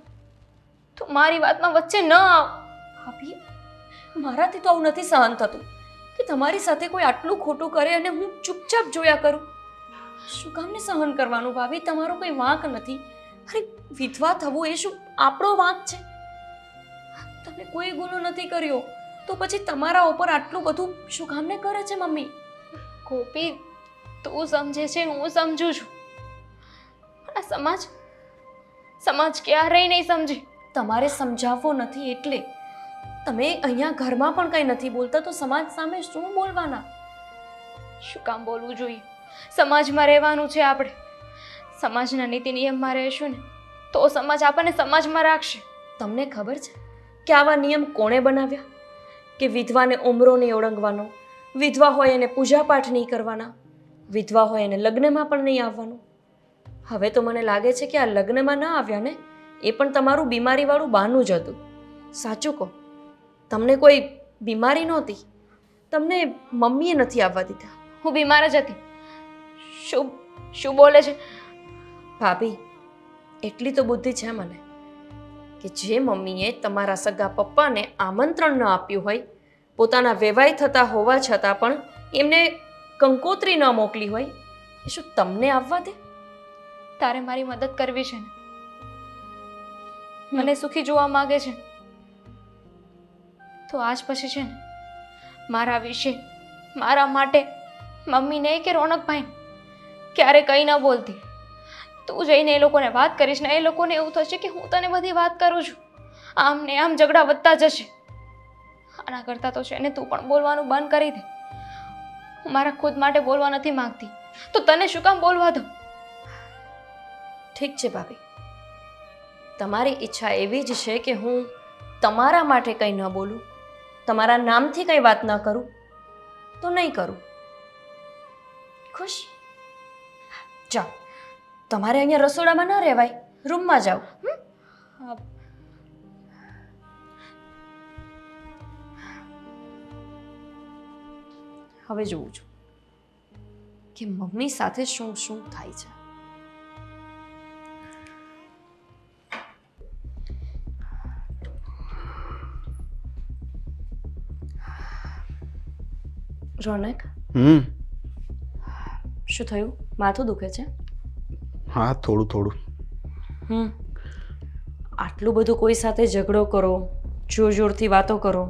તું મારી વાતમાં વચ્ચે ન આવ. ભાભી, મારાથી તો આવું નથી સહન થતું કે તમારી સાથે કોઈ આટલું ખોટું કરે અને હું ચૂપચાપ જોયા કરું. શું કામને સહન કરવાનું ભાભી? તમારો કોઈ વાંક નથી. અરે વિધવા થવું એ શું આપણો વાંક છે? તમે કોઈ ગુનો નથી કર્યો તો પછી તમારા ઉપર આટલું બધું શું કામને કરે છે મમ્મી? ગોપી, તું સમજે છે, હું સમજુ છું, પણ આ સમાજ ક્યારેય નહીં સમજે. તમારે સમજાવવો નથી એટલે તમે અહીંયા ઘરમાં પણ કંઈ નથી બોલતા તો સમાજ સામે શું બોલવાના? શું કામ બોલવું જોઈએ? સમાજમાં રહેવાનું છે આપણે. સમાજના નીતિ નિયમમાં રહેશું ને તો સમાજ આપણને સમાજમાં રાખશે. તમને ખબર છે કે આવા નિયમ કોણે બનાવ્યા? કે વિધવાને ઉંમરો નહીં ઓળંગવાનો, વિધવા હોય એને પૂજાપાઠ નહીં કરવાના, વિધવા હોય એને લગ્નમાં પણ નહીં આવવાનું. હવે તો મને લાગે છે કે આ લગ્નમાં ન આવ્યા ને એ પણ તમારું બીમારીવાળું બહાનું જ હતું. સાચું કહો, તમને કોઈ બીમારી નહોતી, તમને મમ્મીએ નથી આવવા દીધા. હું બીમાર જ હતી. શું બોલે છે ભાભી? એટલી તો બુદ્ધિ છે મને કે જે મમ્મીએ તમારા સગા પપ્પાને આમંત્રણ ન આપ્યું હોય, પોતાના વેવાઈ થતા હોવા છતાં પણ એમને કંકોત્રી ન મોકલી હોય, એ શું તમને આવવા દે? તારે મારી મદદ કરવી છે ને, મને સુખી જોવા માંગે છે તો આજ પછી છે ને મારા વિશે, મારા માટે મમ્મીને કે રોનકભાઈને ક્યારે કંઈ ન બોલતી. તું જઈને એ લોકોને વાત કરીશ ને એ લોકોને એવું થશે કે હું તને બધી વાત કરું છું. આમ ને આમ ઝઘડા વધતા જશે. આના કરતાં તો છે ને તું પણ બોલવાનું બંધ કરી દે. હું મારા ખુદ માટે બોલવા નથી માંગતી તો તને શું કામ બોલવા દઉં? ઠીક છે ભાભી, તમારી ઈચ્છા એવી જ છે કે હું તમારા માટે કંઈ ન બોલું, તમારા નામથી કંઈ વાત ન કરું તો નહીં કરું. ખુશ? જાઓ, તમારે અહીંયા રસોડામાં ન રહેવાય, રૂમમાં જાઓ. હવે જોઉં છું કે મમ્મી સાથે શું શું થાય છે. રોનક, શું થયું? માથું દુખે છે? હા, થોડું. આટલું બધું કોઈ સાથે ઝઘડો કરો, જોર જોરથી વાતો કરો,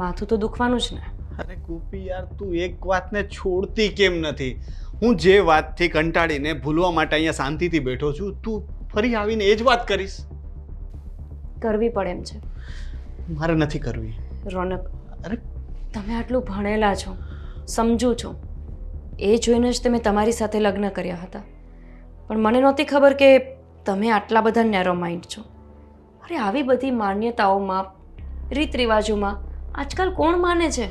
માથું તો દુખવાનું જ ને. અરે કુપી યાર, તું એક વાતને છોડતી કેમ નથી? હું જે વાતથી કંટાળીને ભૂલવા માટે અહીંયા શાંતિથી બેઠો છું, તું ફરી આવીને એ જ વાત કરીશ? કરવી પડે એમ છે. મારે નથી કરવી. રોનક, અરે તમે આટલું ભણેલા છો, સમજુ છો, એ જોઈને જ તમે તમારી સાથે લગ્ન કર્યા હતા, પણ મને નહોતી ખબર કે તમે આટલા બધા નેરો માઇન્ડ છો. અરે આવી બધી માન્યતાઓમાં, રીત રિવાજોમાં આજકાલ કોણ માને છે?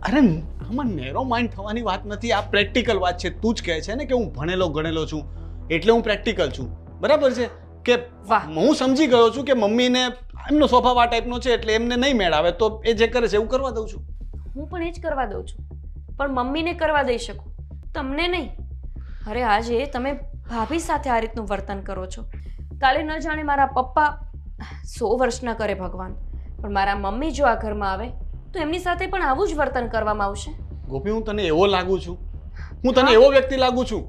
અરે આમાં નેરો માઇન્ડ થવાની વાત નથી, આ પ્રેક્ટિકલ વાત છે. તું જ કહે છે ને કે હું ભણેલો ગણેલો છું એટલે હું પ્રેક્ટિકલ છું, બરાબર છે? કે વાહ. હું સમજી ગયો છું કે મમ્મીને એમનો સ્વભાવ આ ટાઈપનો છે એટલે એમને નહીં મેળ આવે તો એ જે કરે છે એવું કરવા દઉં છું. હું પણ એ જ કરવા દઉં છું, પણ મમ્મીને કરવા દઈ શકું, તમને નહીં. અરે આજે તમે ભાભી સાથે આ રીતનું વર્તન કરો છો. કાલે ન જાણે મારા પપ્પા 100 વર્ષના કરે ભગવાન, પણ મારા મમ્મી જો આ ઘરમાં આવે તો એમની સાથે પણ આવું જ વર્તન કરવામાં આવશે. ગોપી, હું તને એવો લાગુ છું? હું તને એવો વ્યક્તિ લાગુ છું?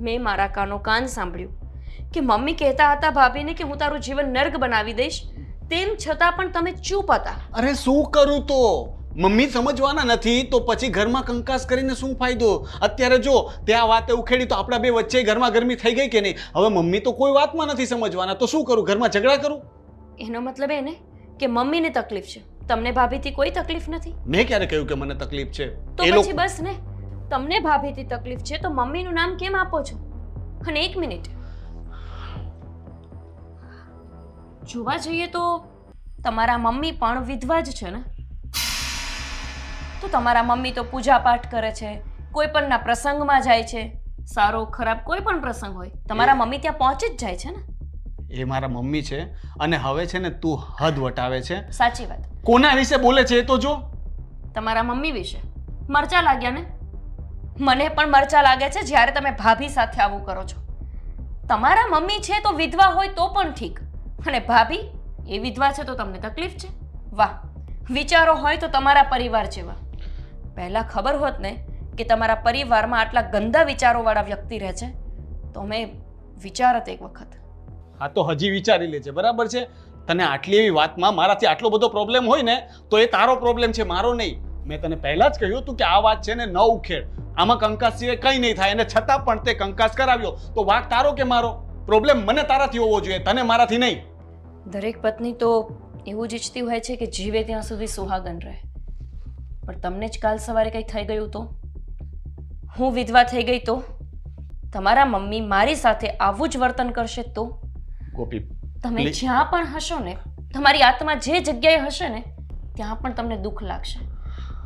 મેં મારા કાન સાંભળ્યું કે મમ્મી કહેતા હતા ભાભીને કે હું તારું જીવન નર્ક બનાવી દઈશ, તેમ છતાં પણ તમે ચૂપ હતા. અરે શું કરું તો? મમ્મી સમજવાના નથી તો પછી ઘરમાં કંકાસ કરીને શું ફાયદો? અત્યારે જો ત્યાં વાતે ઉખેડી તો આપણા બે વચ્ચે ગરમા ગરમી થઈ ગઈ કે નહીં? હવે મમ્મી તો કોઈ વાતમાં નથી સમજવાના તો શું કરું? ઘરમાં ઝઘડા કરું? એનો મતલબ એ ને કે મમ્મીને તકલીફ છે, તમને ભાભીથી કોઈ તકલીફ નથી. મેં ક્યારે કહ્યું કે મને તકલીફ છે? તો પછી બસ ને, તમને ભાભીથી તકલીફ છે તો મમ્મીનું નામ કેમ આપો છો? અને એક મિનિટ, જોવા જઈએ તો તમારા મમ્મી પણ વિધવા જ છે ને? તો તમારા મમ્મી તો પૂજા પાઠ કરે છે, કોઈ પણના પ્રસંગમાં જાય છે, સારો ખરાબ કોઈ પણ પ્રસંગ હોય તમારા મમ્મી ત્યાં પહોંચી જ જાય છે ને? એ મારા મમ્મી છે અને હવે છે ને તું હદ વટાવે છે. સાચી વાત. કોના વિશે બોલે છે એ તો જો. તમારા મમ્મી વિશે મરચા લાગ્યા ને? મને પણ મરચા લાગે છે જ્યારે તમે ભાભી સાથે આવું કરો છો. તમારા મમ્મી છે તો વિધવા હોય તો પણ ઠીક, અને ભાભી એ વિધવા છે તો તમને તકલીફ છે? વાહ, વિચારો હોય તો તમારા પરિવાર જેવા. પહેલા ખબર હોત ને કે તમારા પરિવારમાં આટલા ગંદા વિચારોવાળા વ્યક્તિ રહે છે તો મેં વિચારત એક વખત. હા તો હજી વિચારી લેજે, બરાબર છે? તને આટલી એવી વાતમાં મારાથી આટલો બધો પ્રોબ્લેમ હોય ને તો એ તારો પ્રોબ્લેમ છે, મારો નહીં. મેં તને પહેલા જ કહ્યું હતું કે આ વાત છે ને ન ઉખેડ, આમાં કંકાસ સિવાય કંઈ નહીં થાય, અને છતાં પણ તે કંકાસ કરાવ્યો તો વાંક તારો કે મારો? પ્રોબ્લેમ મને તારાથી હોવો જોઈએ, તને મારાથી નહીં. દરેક પત્ની તો એવું જ ઈચ્છતી હોય છે કે જીવે ત્યાં સુધી સુહાગન રહે, પણ તમને જ કાલ સવારે કંઈ થઈ ગયું તો? હું વિધવા થઈ ગઈ તો? તમારા મમ્મી મારી સાથે આવું જ વર્તન કરશે તો? ગોપી, તમે please. જ્યાં પણ હશો ને, તમારી આત્મા જે જગ્યાએ હશે ને ત્યાં પણ તમને દુઃખ લાગશે.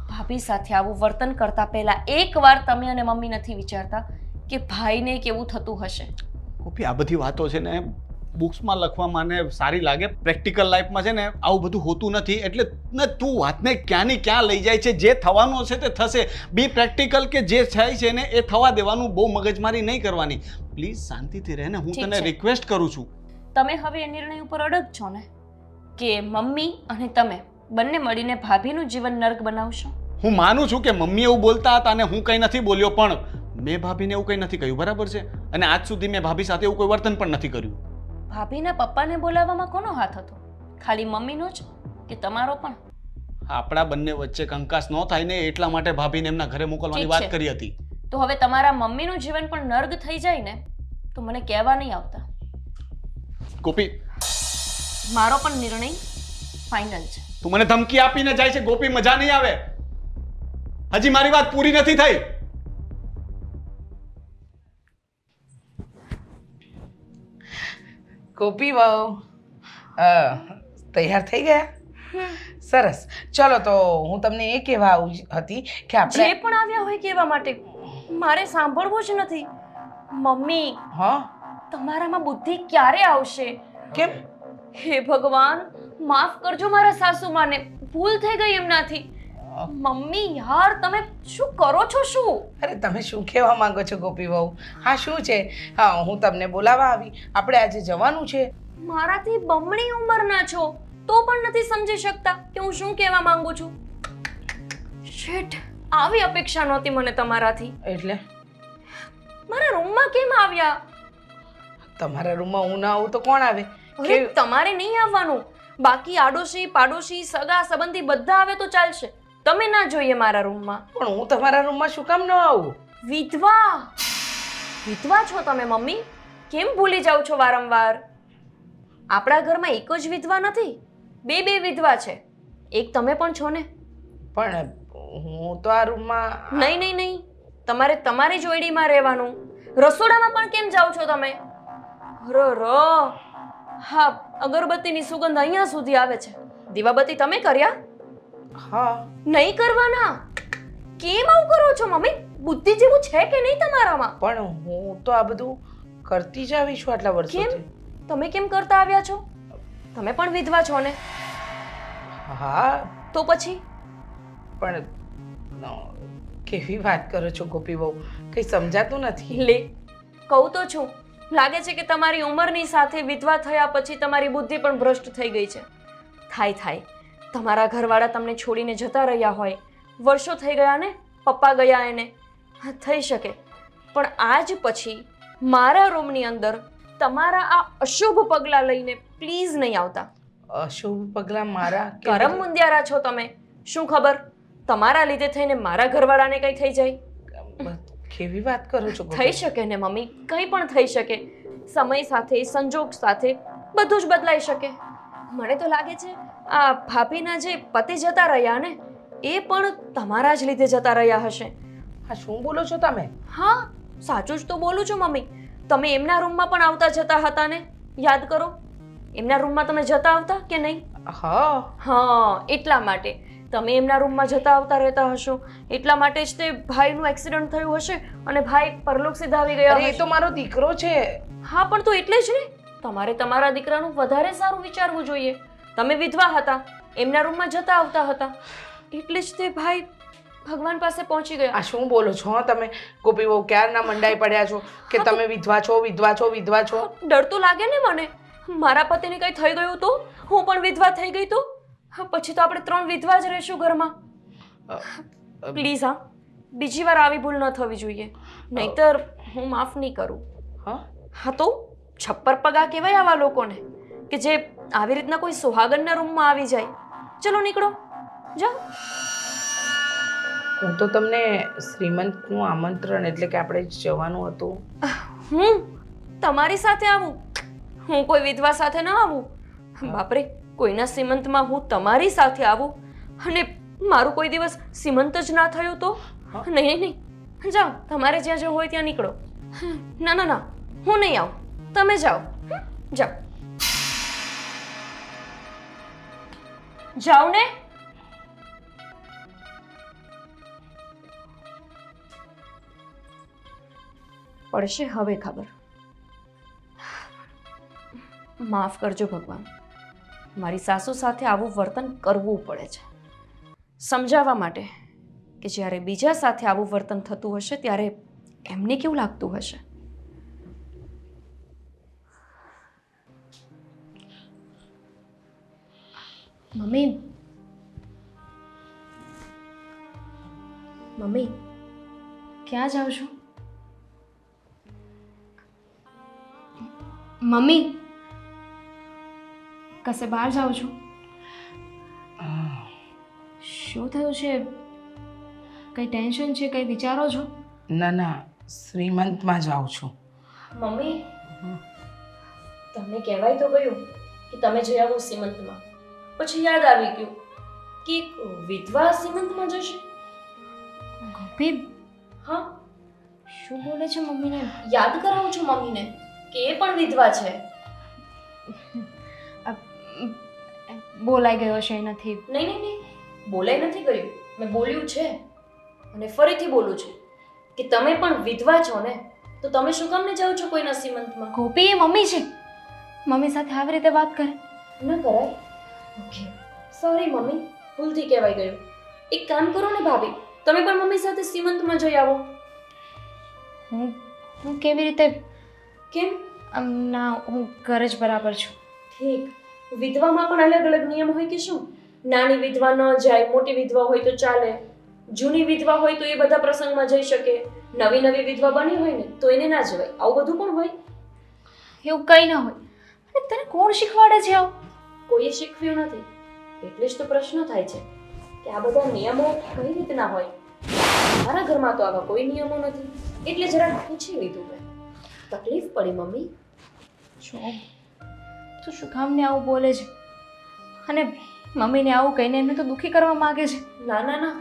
ભાભી સાથે આવું વર્તન કરતા પહેલા એકવાર તમે અને મમ્મી નથી વિચારતા કે ભાઈને કેવું થતું હશે? ગોપી, આ બધી વાતો છે ને બુક્સમાં લખવામાં ને સારી લાગે, પ્રેક્ટિકલ લાઈફમાં છે ને આવું બધું હોતું નથી. એટલે ને તું વાતને ક્યાંની ક્યાં લઈ જાય છે. જે થવાનું છે તે થશે. બી પ્રેક્ટિકલ, કે જે થાય છે ને એ થવા દેવાનું, બહુ મગજમારી નહીં કરવાની. પ્લીઝ શાંતિથી રહે ને, હું ઠીક તને છે. રિક્વેસ્ટ કરું છું. તમે હવે એ નિર્ણય ઉપર અડગ છો ને કે મમ્મી અને તમે બંને મળીને ભાભીનું જીવન નર્ક બનાવશો? હું માનું છું કે મમ્મી એવું બોલતા હતા અને હું કંઈ નથી બોલ્યો, પણ મેં ભાભીને એવું કંઈ નથી કહ્યું, બરાબર છે? અને આજ સુધી મેં ભાભી સાથે એવું કોઈ વર્તન પણ નથી કર્યું. ભાભીના પપ્પાને બોલાવવામાં કોનો હાથ હતો? ખાલી મમ્મીનો જ કે તમારો પણ? આપણા બંને વચ્ચે કંકાસ ન થાય ને એટલા માટે ભાભીને એમના ઘરે મોકલવાની ઠીક વાત છે. કરી હતી. તો હવે તમારા મમ્મીનું જીવન પણ નર્ક થઈ જાય ને તો મને કહેવા નહીં આવતા. ગોપી, મારો પણ નિર્ણય ફાઇનલ છે. તું મને ધમકી આપીને જાય છે ગોપી, મજા નહીં આવે. હજી મારી વાત પૂરી નથી થઈ. ગોપી વહુ તૈયાર થઈ ગયા? સરસ. ચલો તો હું તમને એ કહેવા આવી હતી કે જે આપણે પણ આવ્યા હોય કહેવા માટે મારે સાંભળવું જ નથી. મમ્મી, હા તમારામાં બુદ્ધિ ક્યારે આવશે? કેમ? હે ભગવાન, માફ કરજો મારા સાસુમાને, ભૂલ થઈ ગઈ એમનાથી. મમ્મી યાર, તમે શું કરો છો? શું? અરે તમે શું કહેવા માંગો છો ગોપી વહુ? હા શું છે? હા હું તમને બોલાવવા આવી. આપણે આજે જવાનું છે. મારાથી બમણી ઉંમરના છો તો પણ નથી સમજી શકતા કે હું શું કહેવા માંગુ છું. શિટ, આવી અપેક્ષા નહોતી મને તમારાથી. એટલે મારા રૂમમાં કેમ આવ્યા? તમારા રૂમમાં હું ના આવું તો કોણ આવે? અરે તમારે નહીં આવવાનું. બાકી આડોશી પાડોશી સગા સંબંધી બધા આવે તો ચાલશે, તમે ના જોઈએ મારા રૂમમાં. પણ હું તમારા રૂમમાં શું કામ ન આવું? વિધવા વિધવા છો તમે મમ્મી? કેમ ભૂલી જાવ છો વારંવાર? આપણા ઘરમાં એક જ વિધવા નથી, બે વિધવા છે. એક તમે પણ છો ને? પણ હું તો આ રૂમમાં નહીં નહીં નહીં, તમારે તમારી જોડીમાં રહેવાનું. રસોડામાં પણ કેમ જાઓ છો તમે? હા, અગરબત્તીની સુગંધ અહીંયા સુધી આવે છે. દીવાબત્તી તમે કર્યા? હા નહીં કરવાના. કેમ આવું કરો છો મમ્મી? બુદ્ધિ જેવું છે કે નહીં તમારામાં? પણ હું તો આ બધું કરતી જ આવી છું આટલા વર્ષોથી. તમે કેમ કરતા આવ્યા છો? તમે પણ વિધવા છો ને? હા તો પછી પણ કેવી વાત કરો છો ગોપી બહુ, કંઈ સમજાતું નથી. લે, કહું તો છું. લાગે છે કે તમારી ઉંમરની સાથે વિધવા થયા પછી તમારી બુદ્ધિ પણ ભ્રષ્ટ થઈ ગઈ છે. થાય તમારા ઘરવાળા તમને છોડીને જતા રહ્યા હોય, વર્ષો થઈ ગયા ને, પપ્પા ગયા એને, થઈ શકે. પણ આજ પછી મારા રૂમની અંદર તમારા આ અશુભ પગલાં લઈને પ્લીઝ નહીં આવતા. અશુભ પગલાં મારા કરમ મુંદ્યારા છો તમે. શું ખબર તમારા લીધે થઈને મારા ઘરવાળાને કંઈ થઈ જાય? કેવી વાત કરો છો થઈ શકે ને મમ્મી, કંઈ પણ થઈ શકે. સમય સાથે, સંજોગ સાથે બધું જ બદલાઈ શકે. મને તો લાગે છે આ ભાભીના જે પતિ જતા રહ્યા ને, એ પણ તમારા જ લીધે જતા રહ્યા હશે. હા શું બોલો છો તમે? હા, સાચું જ તો બોલું છું મમ્મી. તમે એમના રૂમમાં પણ આવતા જતા હતા ને? યાદ કરો, એમના રૂમમાં તમે જતા આવતા કે નહીં? હા, એટલા માટે તમે એમના રૂમમાં જતા આવતા રહેતા હશો. એટલા માટે જ તે ભાઈનું એક્સિડન્ટ થયું હશે અને ભાઈ પરલોક સિધાવી ગયા. અરે એ તો મારો દીકરો છે. હા, પણ તો એટલે જ ને, તમારે તમારા દીકરાનું વધારે સારું વિચારવું જોઈએ. તમે વિધવા હતા, એમના રૂમમાં જતા આવતા હતા, એટલે જ તે ભાઈ ભગવાન પાસે પહોંચી ગયા. આ શું બોલો છો તમે ગોપી બહુ? ક્યારના મંડાઈ પડ્યા છો કે તમે વિધવા છો, વિધવા છો, વિધવા છો? ડર તો લાગે ને મને. મારા પતિને કંઈ થઈ ગયું તો હું પણ વિધવા થઈ ગઈ તો પછી તો આપણે 3 વિધવા જ રહીશું ઘરમાં. પ્લીઝ હા, બીજી વાર આવી ભૂલ ન થવી જોઈએ, નહીતર હું માફ નહીં કરું. હા તો છપ્પર પગા કહેવાય આવા લોકોને કે જે આવી રીતના કોઈ સુહાગનના રૂમમાં આવી જાય. ચલો નીકળો, જાઓ. હું તો તમને શ્રીમંતનું આમંત્રણ એટલે કે આપણે જવાનું હતું. હું તમારી સાથે આવું? હું કોઈ વિધવા સાથે ન આવું. બાપરે, કોઈના સીમંતમાં હું તમારી સાથે આવું અને મારું કોઈ દિવસ સીમંત જ ના થયું તો? નહીં, જાઓ, તમારે જ્યાં જવું હોય ત્યાં નીકળો. ના ના ના, હું નહીં આવું, તમે જાઓ. જાઓ જાઓ ને. પડશે હવે ખબર. માફ કરજો ભગવાન, મારી સાસુ સાથે આવું વર્તન કરવું પડે છે સમજાવવા માટે કે જ્યારે બીજા સાથે આવું વર્તન થતું હશે ત્યારે એમને કેવું લાગતું હશે. મમ્મી, ક્યાં જાઓ છો? મમ્મી, કશે બહાર જાઓ છો? શું થયું છે? કઈ ટેન્શન છે? કઈ વિચારો છો? ના, શ્રીમંતમાં જાઉં છું. મમ્મી, તમને કહેવાય તો ગયું કે તમે જઈ આવો સીમંતમાં, પછી યાદ આવી ગયું કે વિધવા સીમંતમાં જશે. ગોપી, હા શું બોલે છે? મમ્મીને યાદ કરાવું છું મમ્મીને કે એ પણ વિધવા છે. બોલાઈ ગયો છે એનાથી. નહીં, બોલાઈ નથી ગયું, મેં બોલ્યું છે અને ફરીથી બોલું છું કે તમે પણ વિધવા છો ને, તો તમે શું કામ ને જાઓ છો કોઈના સીમંતમાં? ગોપી એ મમ્મી છે, મમ્મી સાથે આવી રીતે વાત કરે ન કરાય. ઓકે, સોરી મમ્મી, ભૂલથી કહેવાય ગયું. એક કામ કરો ને ભાભી, તમે પણ મમ્મી સાથે સીમંતમાં જઈ આવો. હું કેવી રીતે? કેમ? ના, હું ઘરે જ બરાબર છું. ઠીક, વિધવામાં પણ અલગ અલગ નિયમ હોય કે શું? નાની વિધવા ન જાય, મોટી વિધવા હોય તો ચાલે, જૂની વિધવા હોય તો એ બધા પ્રસંગમાં જઈ શકે, નવી વિધવા બની હોય ને તો એને ના જવાય. આવું બધું પણ હોય. એવું કંઈ ના હોય. અને તને કોણ શીખવાડે છે આવું? કોઈએ શીખવ્યું નથી, એટલે જ તો પ્રશ્ન થાય છે કે આ બધા નિયમો કઈ રીતના હોય. મારા ઘરમાં તો આવા કોઈ નિયમો નથી, એટલે જરા પૂછી લીધું મેં. તકલીફ પડી મમ્મી. જો તું શું કામ ને આવું બોલે છે અને મમ્મીને આવું કહીને એમને તો દુઃખી કરવા માંગે છે. ના,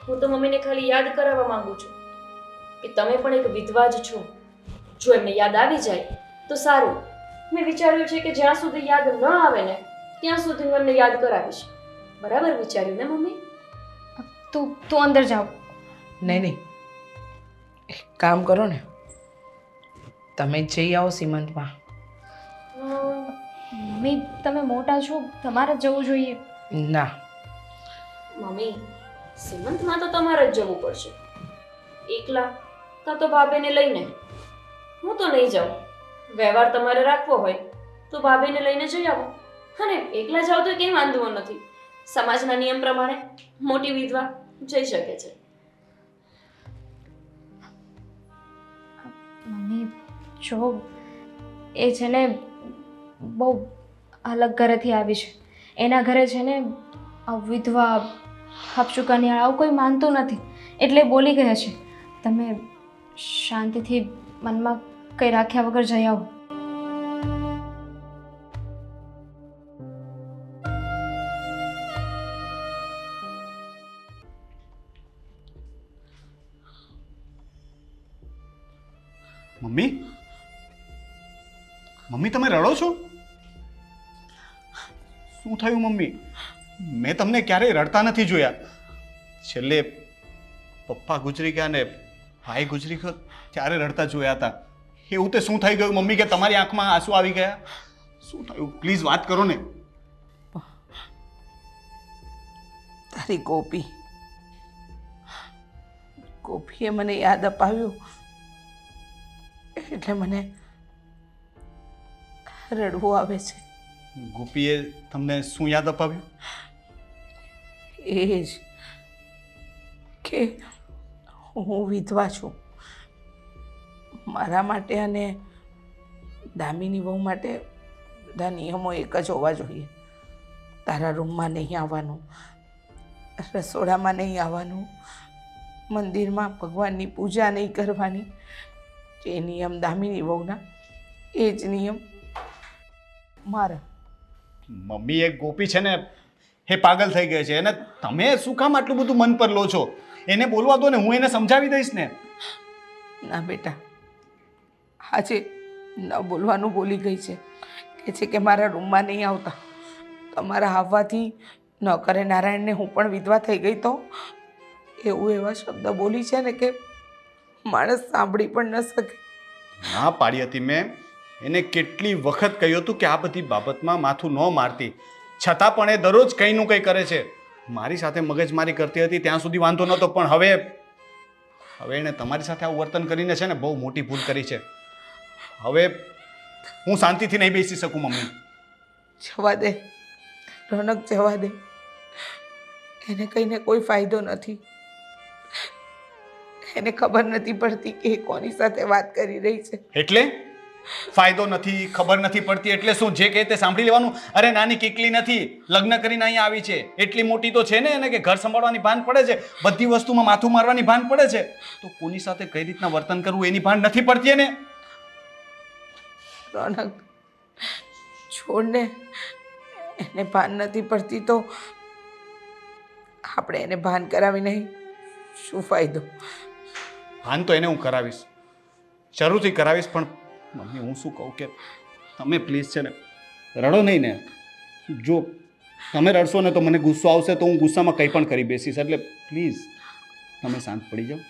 હું તો મમ્મીને ખાલી યાદ કરાવવા માંગુ છું કે તમે પણ એક વિધવા જ છો. જો એમને યાદ આવી જાય તો સારું. મેં વિચાર્યું છે કે જ્યાં સુધી યાદ ન આવે ને ત્યાં સુધી હું એમને યાદ કરાવીશ. બરાબર વિચાર્યું ને મમ્મી? તું અંદર જાઓ. નહીં એક કામ કરો ને, તમે જ જઈ આવો સીમંતમાં. મમ્મી તમે મોટા છો, તમારે જ જવું જોઈએ. ના, મમ્મી સીમંતમાં તો તમારે જ જવું પડશે. એકલા કાં તો ભાભીને લઈને. હું તો નહીં જાઉં. વ્યવહાર તમારે રાખવો હોય તો ભાભીને લઈને જઈ આવો. અને એકલા જાઓ તો કંઈ વાંધો નથી. સમાજના નિયમ પ્રમાણે મોટી વિધવા જઈ શકે છે. મમ્મી જો એ છે ને બહુ અલગ ઘરેથી આવી છે. એના ઘરે છે ને આ વિધવા હપચુકનિયાળ આવું કોઈ માનતું નથી, એટલે બોલી ગયા છે. તમે શાંતિથી મનમાં કંઈ રાખ્યા વગર જઈ આવો. મમ્મી મમ્મી તમે રડો છો? શું થયું મમ્મી? મેં તમને ક્યારેય રડતા નથી જોયા. છેલ્લે પપ્પા ગુજરી ગયા ને ભાઈ ગુજરી ગયો ત્યારે રડતા જોયા હતા. એવું તે શું થઈ ગયું મમ્મી કે તમારી આંખમાં આંસુ આવી ગયા? શું થયું? પ્લીઝ વાત કરો ને. તારી ગોપીએ મને યાદ અપાવ્યું એટલે મને રડવું આવે છે. ગોપીએ તમને શું યાદ અપાવ્યું? એ જ કે હું વિધવા છું. મારા માટે અને દામિની વહુ માટે બધા નિયમો એક જ હોવા જોઈએ. તારા રૂમમાં નહીં આવવાનું, રસોડામાં નહીં આવવાનું, મંદિરમાં ભગવાનની પૂજા નહીં કરવાની. જે નિયમ દામિની વહુના એ જ નિયમ મારા. મમ્મી એક ગોપી છે ને એ પાગલ થઈ ગઈ છે, અને તમે શું કામ આટલું બધું મન પર લો છો? એને બોલવા દો ને, હું એને સમજાવી દઈશ ને. ના બેટા, આજે ન બોલવાનું બોલી ગઈ છે. કે છે કે મારા રૂમમાં નહીં આવતા. તમારા આવવાથી ન કરે નારાયણને હું પણ વિધવા થઈ ગઈ તો એવું એવા શબ્દ બોલી છે ને કે માણસ સાંભળી પણ ન શકે. ના પાડી હતી મેં એને કેટલી વખત કહ્યું હતું કે આ બધી બાબતમાં માથું ન મારતી, છતાં પણ એ દરરોજ કંઈનું કંઈ કરે છે. મારી સાથે મગજમારી કરતી હતી ત્યાં સુધી વાંધો નહોતો, પણ હવે એણે તમારી સાથે આવું વર્તન કરીને છે ને બહુ મોટી ભૂલ કરી છે. હવે હું શાંતિથી નહીં બેસી શકું મમ્મી. જવા દે રોનક, જવા દે. એને કહીને કોઈ ફાયદો નથી. એને ખબર નથી પડતી કે એ કોની સાથે વાત કરી રહી છે. એટલે ફાયદો નથી, ખબર નથી પડતી એટલે શું? જે કહે તે સાંભળી લેવાનું? અરે નાની કીકલી નથી, લગ્ન કરીને અહીંયા આવી છે, એટલી મોટી તો છે ને એને કે ઘર સંભાળવાની ભાન પડે છે, બધી વસ્તુમાં માથું મારવાની ભાન પડે છે. તો કોની સાથે કઈ રીતના વર્તન કરવું એની ભાન નથી પડતી એને? રોનક છોડને, એને ભાન નથી પડતી તો આપણે એને ભાન કરાવી નહીં શું ફાયદો? ભાન તો એને હું કરાવીશ, શરૂથી કરાવીશ. પણ મમ્મી હું શું કહું કે તમે પ્લીઝ છે ને રડો નહીં ને. જો તમે રડશો ને તો મને ગુસ્સો આવશે, તો હું ગુસ્સામાં કંઈ પણ કરી બેસીશ. એટલે પ્લીઝ તમે શાંત પડી જાઓ.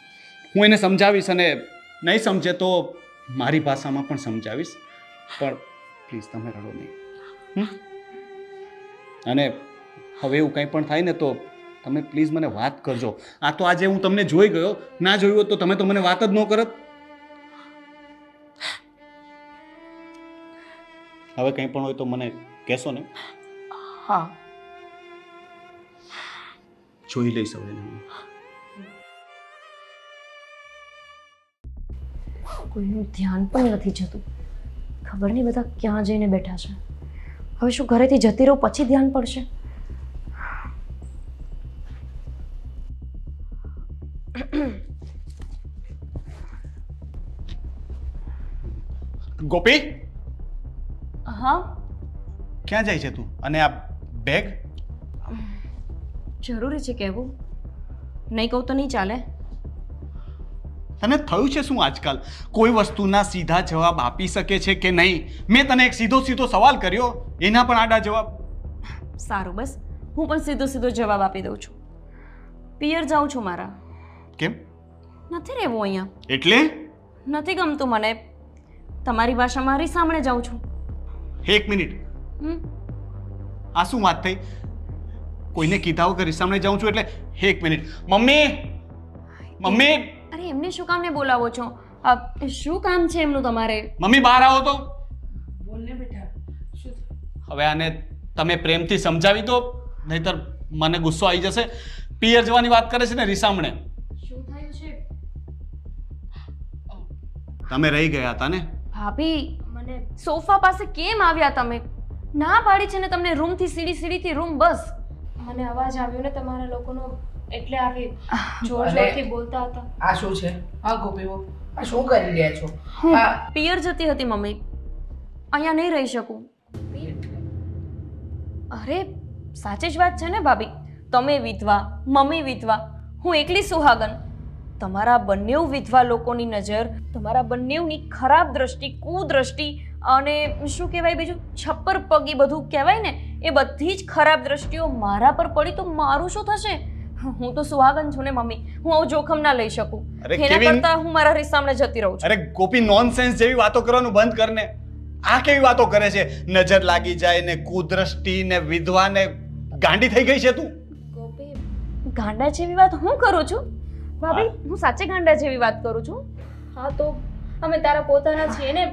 હું એને સમજાવીશ, અને નહીં સમજે તો મારી ભાષામાં પણ સમજાવીશ. પણ પ્લીઝ તમે રડો નહીં. અને હવે એવું કંઈ પણ થાય ને તો તમે પ્લીઝ મને વાત કરજો. આ તો આજે હું તમને જોઈ ગયો, ના જોયું હોત તો તમે તો મને વાત જ ન કરત. હવે કંઈ પણ હોય તો મને કહેશો ને? હા, જોઈ લઈશ હવે. કોઈનું ધ્યાન પણ નથી જતું. ખબર નહીં બધા ક્યાં જઈને બેઠા છે. હવે શું ઘરેથી જતી રહું પછી ધ્યાન પડશે? ગોપી, હા, ક્યાં જાય છે તું? અને આ બેગ? જરૂરી છે કહેવું? નહીં કહું તો નહીં ચાલે. તને થયું છે શું આજકાલ? કોઈ વસ્તુના સીધા જવાબ આપી શકે છે કે નહીં? મેં તને એક સીધો સવાલ કર્યો, એના પણ આડા જવાબ. સારું, બસ હું પણ સીધો જવાબ આપી દઉં છું. પિયર જાઉં છું મારા. કેમ? નથી રહેવું અહીંયા. એટલે નથી ગમતું મને. તમારી ભાષામાં રીસામણે જાઉં છું. એક મિનિટ, હમ આ શું વાત થઈ? કોઈને કીધા વગર રીસામણે જાઉં છું એટલે? એક મિનિટ. મમ્મી, મમ્મી, અરે એમને શું કામ ને બોલાવો છો? શું કામ છે એમનું તમારે? મમ્મી બહાર આવો તો. બોલ ને બેટા, શું હવે આને તમે પ્રેમથી સમજાવી દો, નહીતર મને ગુસ્સો આવી જશે. પિયર જવાની વાત કરે છે ને રીસામણે. શું થયું છે? તમે રહી ગયા હતા ને? ભાભી, મને સોફા પાસે કેમ આવ્યા તમે? ના પાડી છે ને તમને રૂમથી સીડીથી રૂમ. બસ મને અવાજ આવ્યો ને તમારા લોકોનો, એટલે આવી જોર ભલે. જોરથી બોલતા હતા. આ શું છે? હા ગોપીઓ, આ શું કરી રહ્યા છો? હું હા પિયર જતી હતી મમ્મી. અહીંયા નહીં રહી શકું. અરે સાચી જ વાત છે ને ભાભી. તમે વિધવા, મમ્મી વિધવા, હું એકલી સુહાગન. તમારા બંને વિધવા લોકોની નજર, તમારા બંનેની ખરાબ દ્રષ્ટિ, કુદ્રષ્ટિ અને શું કહેવાય બીજું, છપ્પર પગી બધું કહેવાય ને, એ બધી જ ખરાબ દ્રષ્ટિઓ મારા પર પડી તો મારું શું થશે? હું તો સુહાગન છું ને મમ્મી, હું આવું જોખમ ના લઈ શકું. અરે એના કેવી- કરતા હું મારા રીસામણે જતી રહું છું. અરે ગોપી, નોનસેન્સ જેવી વાતો કરવાનું બંધ કરને. આ કેવી વાતો કરે છે? નજર લાગી જાય ને, કુદ્રષ્ટિ ને, વિધવા ને, ગાંડી થઈ ગઈ છે તું? ગોપી, ગાંડા જેવી વાત હું કરું છું? ભાભી, હું સાચે ગાંડા જેવી વાત કરું છું? હા તો અમે તારા પોતાના છીએ ને,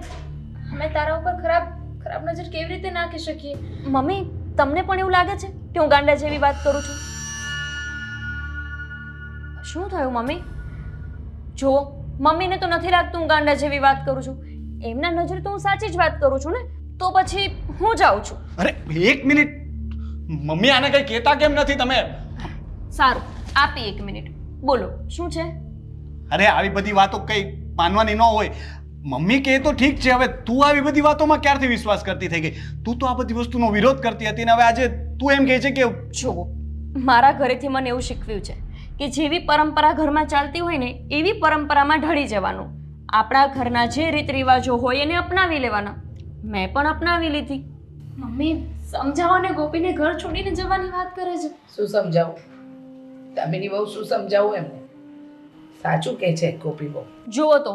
અમે તારા ઉપર ખરાબ ખરાબ નજર કેવી રીતે નાખી શકીએ? મમ્મી, તમને પણ એવું લાગે છે કે હું ગાંડા જેવી વાત કરું છું? શું થયું મમ્મી? જો મમ્મીને તો નથી લાગતું હું ગાંડા જેવી વાત કરું છું. એમના નજરે તો હું સાચી જ વાત કરું છું ને. તો પછી હું જાઉં છું. અરે એક મિનિટ, મમ્મી આને કઈ કહેતા કેમ નથી તમે? સારું, આપી 1 મિનિટ. બોલો, શું છે? અરે આવી બધી વાતો કઈ માનવાની ન હોય. મમ્મી કહે તો ઠીક છે, હવે તું આવી બધી વાતોમાં ક્યારથી વિશ્વાસ કરતી થઈ ગઈ? તું તો આ બધી વસ્તુનો વિરોધ કરતી હતી ને હવે આજે તું એમ કહે છે કે જુઓ, મારા ઘરેથી મને એવું શીખવ્યું છે કે જેવી પરંપરા ઘરમાં ચાલતી હોય ને એવી પરંપરામાં ઢળી જવાનું. આપણા ઘરના જે રીત રિવાજો હોય એને અપનાવી લેવાના. મેં પણ અપનાવી લીધી. મમ્મી સમજાવો ને, ગોપીને ઘર છોડીને જવાની વાત કરે છે. શું સમજાવું? દામિની બહુ શું સમજાવું એમને? સાચું કે છે ગોપી બહુ. જુઓ તો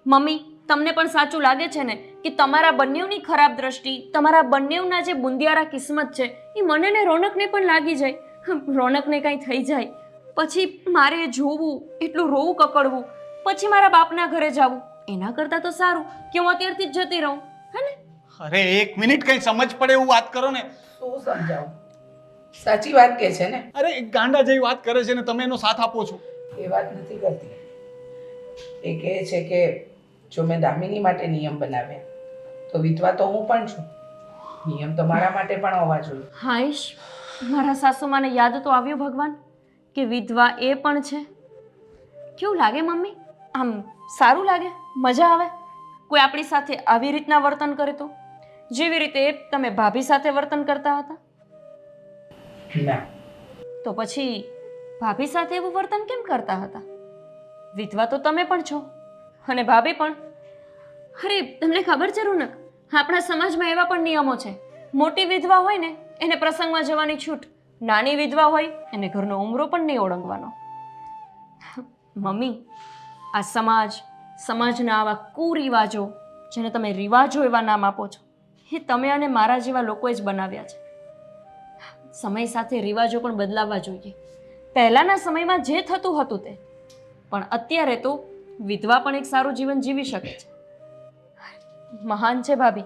મમ્મી, તમને પણ સાચું લાગે છે ને કે તમારા બંનેવની ખરાબ દ્રષ્ટિ, તમારા બંનેવના જે બુંદિયારા કિસ્મત છે એ મને ને રોનકને પણ લાગી જાય. રોનકને કંઈ થઈ જાય પછી મારે જોવું, એટલું રોવું કકડવું, પછી મારા બાપના ઘરે જવું. એના કરતાં તો સારું કે હું અત્યારથી જ જતી રહું, હે ને? અરે એક મિનિટ, કઈ સમજ પડે એવું વાત કરો ને. શું સમજાવું? સાચી વાત કે છે ને? અરે એક ગાંડા જેવી વાત કરે છે ને તમે એનો સાથ આપો છો. એ વાત નથી કરતી. એ કહે છે કે જો મેં દામિની માટે નિયમ બનાવ્યા તો વિધવા તો હું પણ છું. નિયમ તો મારા માટે પણ હોવા જોઈએ. હાઈશ, મારા સાસુમાને યાદ તો આવ્યું ભગવાન કે વિધવા એ પણ છે. કેવું લાગે મમ્મી? આમ સારું લાગે? મજા આવે કોઈ આપણી સાથે આવી રીતના વર્તન કરે તો? જેવી રીતે તમે ભાભી સાથે વર્તન કરતા હતા? ના, તો પછી ભાભી સાથે એવું વર્તન કેમ કરતા હતા? વિધવા તો તમે પણ છો અને ભાભી પણ. અરે તમને ખબર છે રોનક, આપણા સમાજમાં એવા પણ નિયમો છે. મોટી વિધવા હોય ને એને પ્રસંગમાં જવાની છૂટ, નાની વિધવા હોય એને ઘરનો ઉમરો પણ નહીં ઓળંગવાનો. મમ્મી, આ સમાજના આવા કુરિવાજો, જેને તમે રિવાજો એવા નામ આપો છો, એ તમે અને મારા જેવા લોકોએ જ બનાવ્યા છે. સમય સાથે રિવાજો પણ બદલાવવા જોઈએ. પહેલાના સમયમાં જે થતું હતું તે, પણ અત્યારે તો વિધવા પણ એક સારું જીવન જીવી શકે છે. મહાન છે ભાભી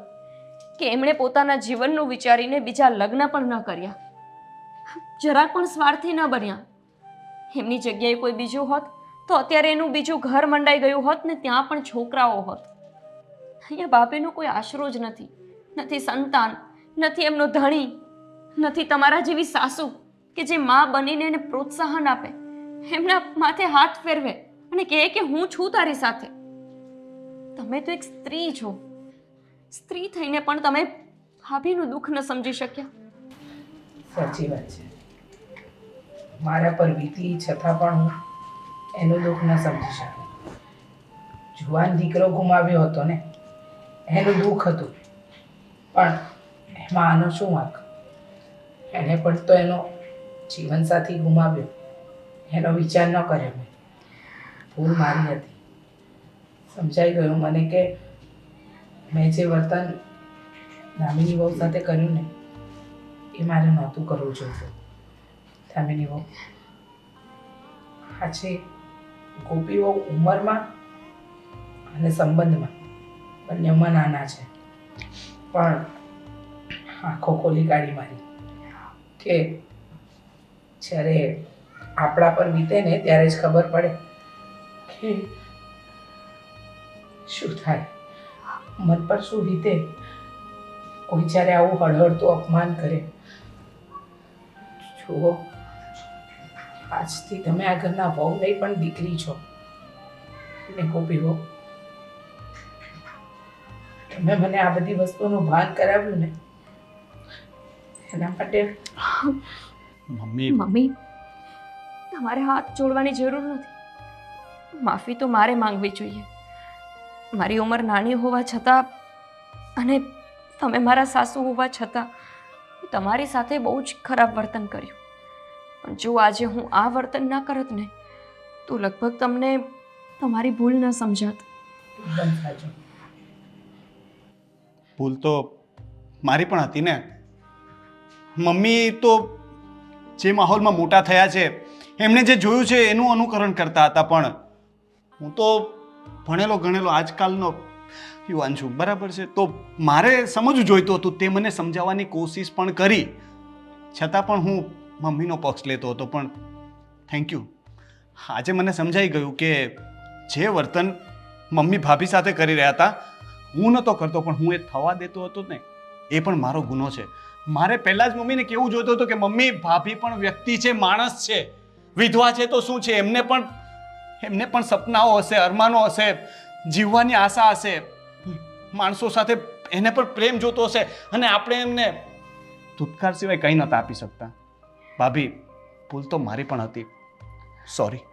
કે એમણે પોતાના જીવનનું વિચારીને બીજા લગ્ન પણ ન કર્યા, જરાક પણ સ્વાર્થી ન બન્યા. એમની જગ્યાએ કોઈ બીજું હોત તો અત્યારે એનું બીજું ઘર મંડાઈ ગયું હોત ને ત્યાં પણ છોકરાઓ હોત. અહીંયા બાપેનો કોઈ આશરો જ નથી, નથી સંતાન, નથી એમનો ધણી, નથી તમારા જેવી સાસુ કે જે માં બનીને એને પ્રોત્સાહન આપે, એમના માથે હાથ ફેરવે અને કહે કે હું છું તારી સાથે. તમે તો એક સ્ત્રી છો, સ્ત્રી થઈને પણ તમે ભાભીનું દુઃખ ન સમજી શક્યા. સાચી વાત છે. મારા પર વીતી છતાં પણ હું એનું દુઃખ ન સમજી શકી. જુવાન દીકરો ગુમાવ્યો હતો ને, એનું દુઃખ હતું, પણ એમાં આનો શું વાંક? એને પણ તો એનો જીવનસાથી ગુમાવ્યો, એનો વિચાર ન કર્યો મેં. ભૂલ મારી હતી. સમજાઈ ગયું મને કે મેં જે વર્તન દામિની વહુ સાથે કર્યું ને એ મારે નહોતું કરવું જોઈતું. દામિની વહુ, આ છે ગોપી વહુ ઉંમરમાં અને સંબંધમાં બંનેમાં નાના છે, પણ આંખો ખોલી કાઢી મારી કે જ્યારે આપણા પર વીતે ને ત્યારે જ ખબર પડે કે શું થાય, મન પર શું વીતે. કોઈ જ્યારે આવું હળહળતું અપમાન કરે. જુઓ, આજથી તમે આ ઘરના વહુ નહીં પણ દીકરી છો. ને ગોપી વહુ, તમે મને આ બધી વસ્તુનું ભાન કરાવ્યું ને એના માટે મમ્મી મમ્મી, તમારે હાથ જોડવાની જરૂર નથી. માફી તો મારે માંગવી જોઈએ. મારી ઉંમર નાની હોવા છતાં અને તમે મારા સાસુ હોવા છતાં તમારી સાથે બહુ જ ખરાબ વર્તન કર્યું. પણ જો આજે હું આ વર્તન ના કરત ને તો લગભગ તમને તમારી ભૂલ ન સમજાત. એકદમ સાચું. ભૂલ તો મારી પણ હતી ને. મમ્મી તો જે માહોલમાં મોટા થયા છે, એમણે જે જોયું છે એનું અનુકરણ કરતા હતા, પણ હું તો ભણેલો ગણેલો આજકાલનો યુવાન છું, બરાબર છે? તો મારે સમજવું જોઈતું હતું. તે મને સમજાવવાની કોશિશ પણ કરી, છતાં પણ હું મમ્મીનો પક્ષ લેતો હતો. પણ થેન્ક યુ, આજે મને સમજાઈ ગયું કે જે વર્તન મમ્મી ભાભી સાથે કરી રહ્યા હતા હું નહોતો કરતો, પણ હું એ થવા દેતો હતો ને, એ પણ મારો ગુનો છે. મારે પહેલાં જ મમ્મીને કેવું જોઈતું હતું કે મમ્મી, ભાભી પણ વ્યક્તિ છે, માણસ છે. વિધવા છે તો શું છે, એમને પણ સપનાઓ હશે, અરમાનો હશે, જીવવાની આશા હશે, માણસો સાથે એને પણ પ્રેમ જોતો હશે, અને આપણે એમને ધૂતકાર સિવાય કંઈ નહોતા આપી શકતા. ભાભી, ભૂલ તો મારી પણ હતી. સોરી.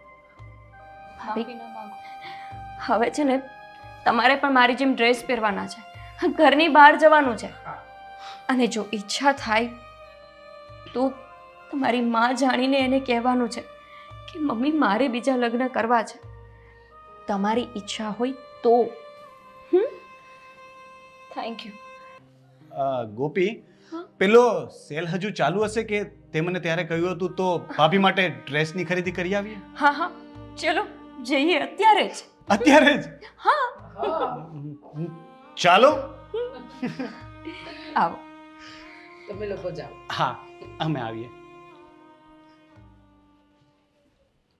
હવે છે ને તમારે પણ મારી જેમ ડ્રેસ પહેરવાના છે, ઘરની બહાર જવાનું છે. અને જો ઈચ્છા થાય તો તમારી માં જાણીને એને કહેવાનું છે કે મમ્મી, મારે બીજા લગ્ન કરવા છે. તમારી ઈચ્છા હોય તો. Thank you. ગોપી, પેલો સેલ હજુ ચાલુ હશે કે તે મને ત્યારે કહ્યું હતું તો ભાભી માટે ડ્રેસની ખરીદી કરી આવીએ? હા હા, ચલો જઈએ અત્યારે જ. અત્યારે જ? હા, ચાલો. આવો. તમે લોકો જાઓ. હા, અમે આવીએ.